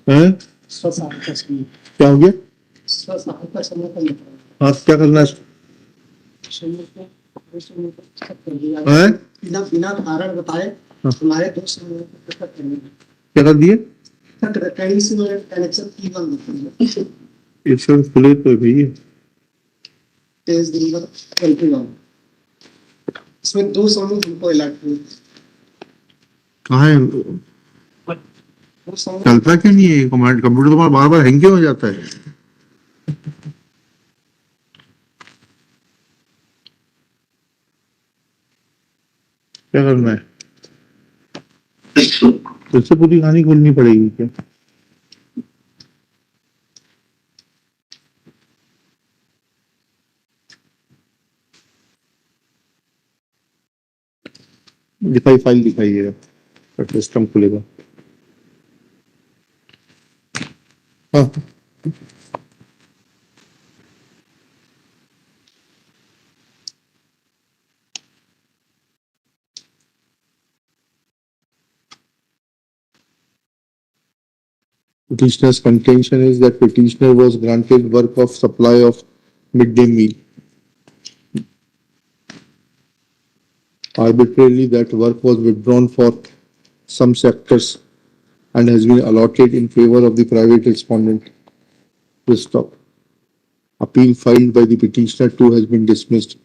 हैं? क्या हो गया? हाँ क्या करना है? हैं? बिना कारण बताए हमारे दोस्त क्या कर दिए? कहीं से कनेक्शन की बंद एक सब खुले तो भैया. पेज नंबर 21 इसमें 2 समूह हमको अलर्ट हुए. कहाँ है? चलता क्यों नहीं है कमांड? कंप्यूटर तुम्हारा बार बार हैंग क्यों हो जाता है? क्या करना है? फिर से पूरी कहानी खोलनी पड़ेगी क्या? फाइल दिखाइएगा, सिस्टम खुलेगा. हाँ Petitioner's contention is that petitioner was granted work of supply of midday meal. Arbitrarily, that work was withdrawn for some sectors and has been allotted in favor of the private respondent. Full stop. Appeal filed by the petitioner too has been dismissed.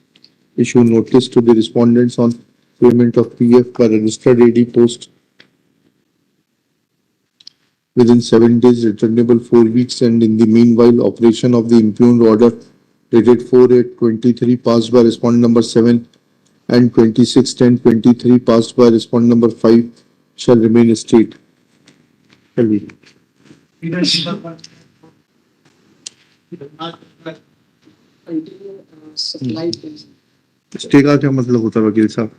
Issue notice to the respondents on payment of PF by registered AD post within 7 days, returnable 4 weeks, and in the meanwhile, operation of the impugned order dated 4/8/23 passed by respondent number 7 and 26/10/23 passed by respondent number 5 shall remain state. Stay का क्या मतलब होता है वकील साहब?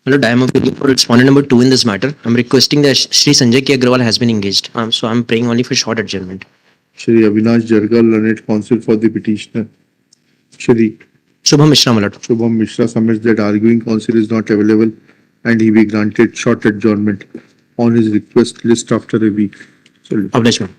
Lord, I am appealing for respondent number 2 in this matter. I'm requesting that Shri Sanjay K. Agarwal has been engaged. So I'm praying only for short adjournment. Shri Avinash Jargal, learned counsel for the petitioner. Shri Shubham Mishra, my lord. Shubham Mishra submits that arguing counsel is not available and he be granted short adjournment on his request list after a week. So, Obliged, ma'am.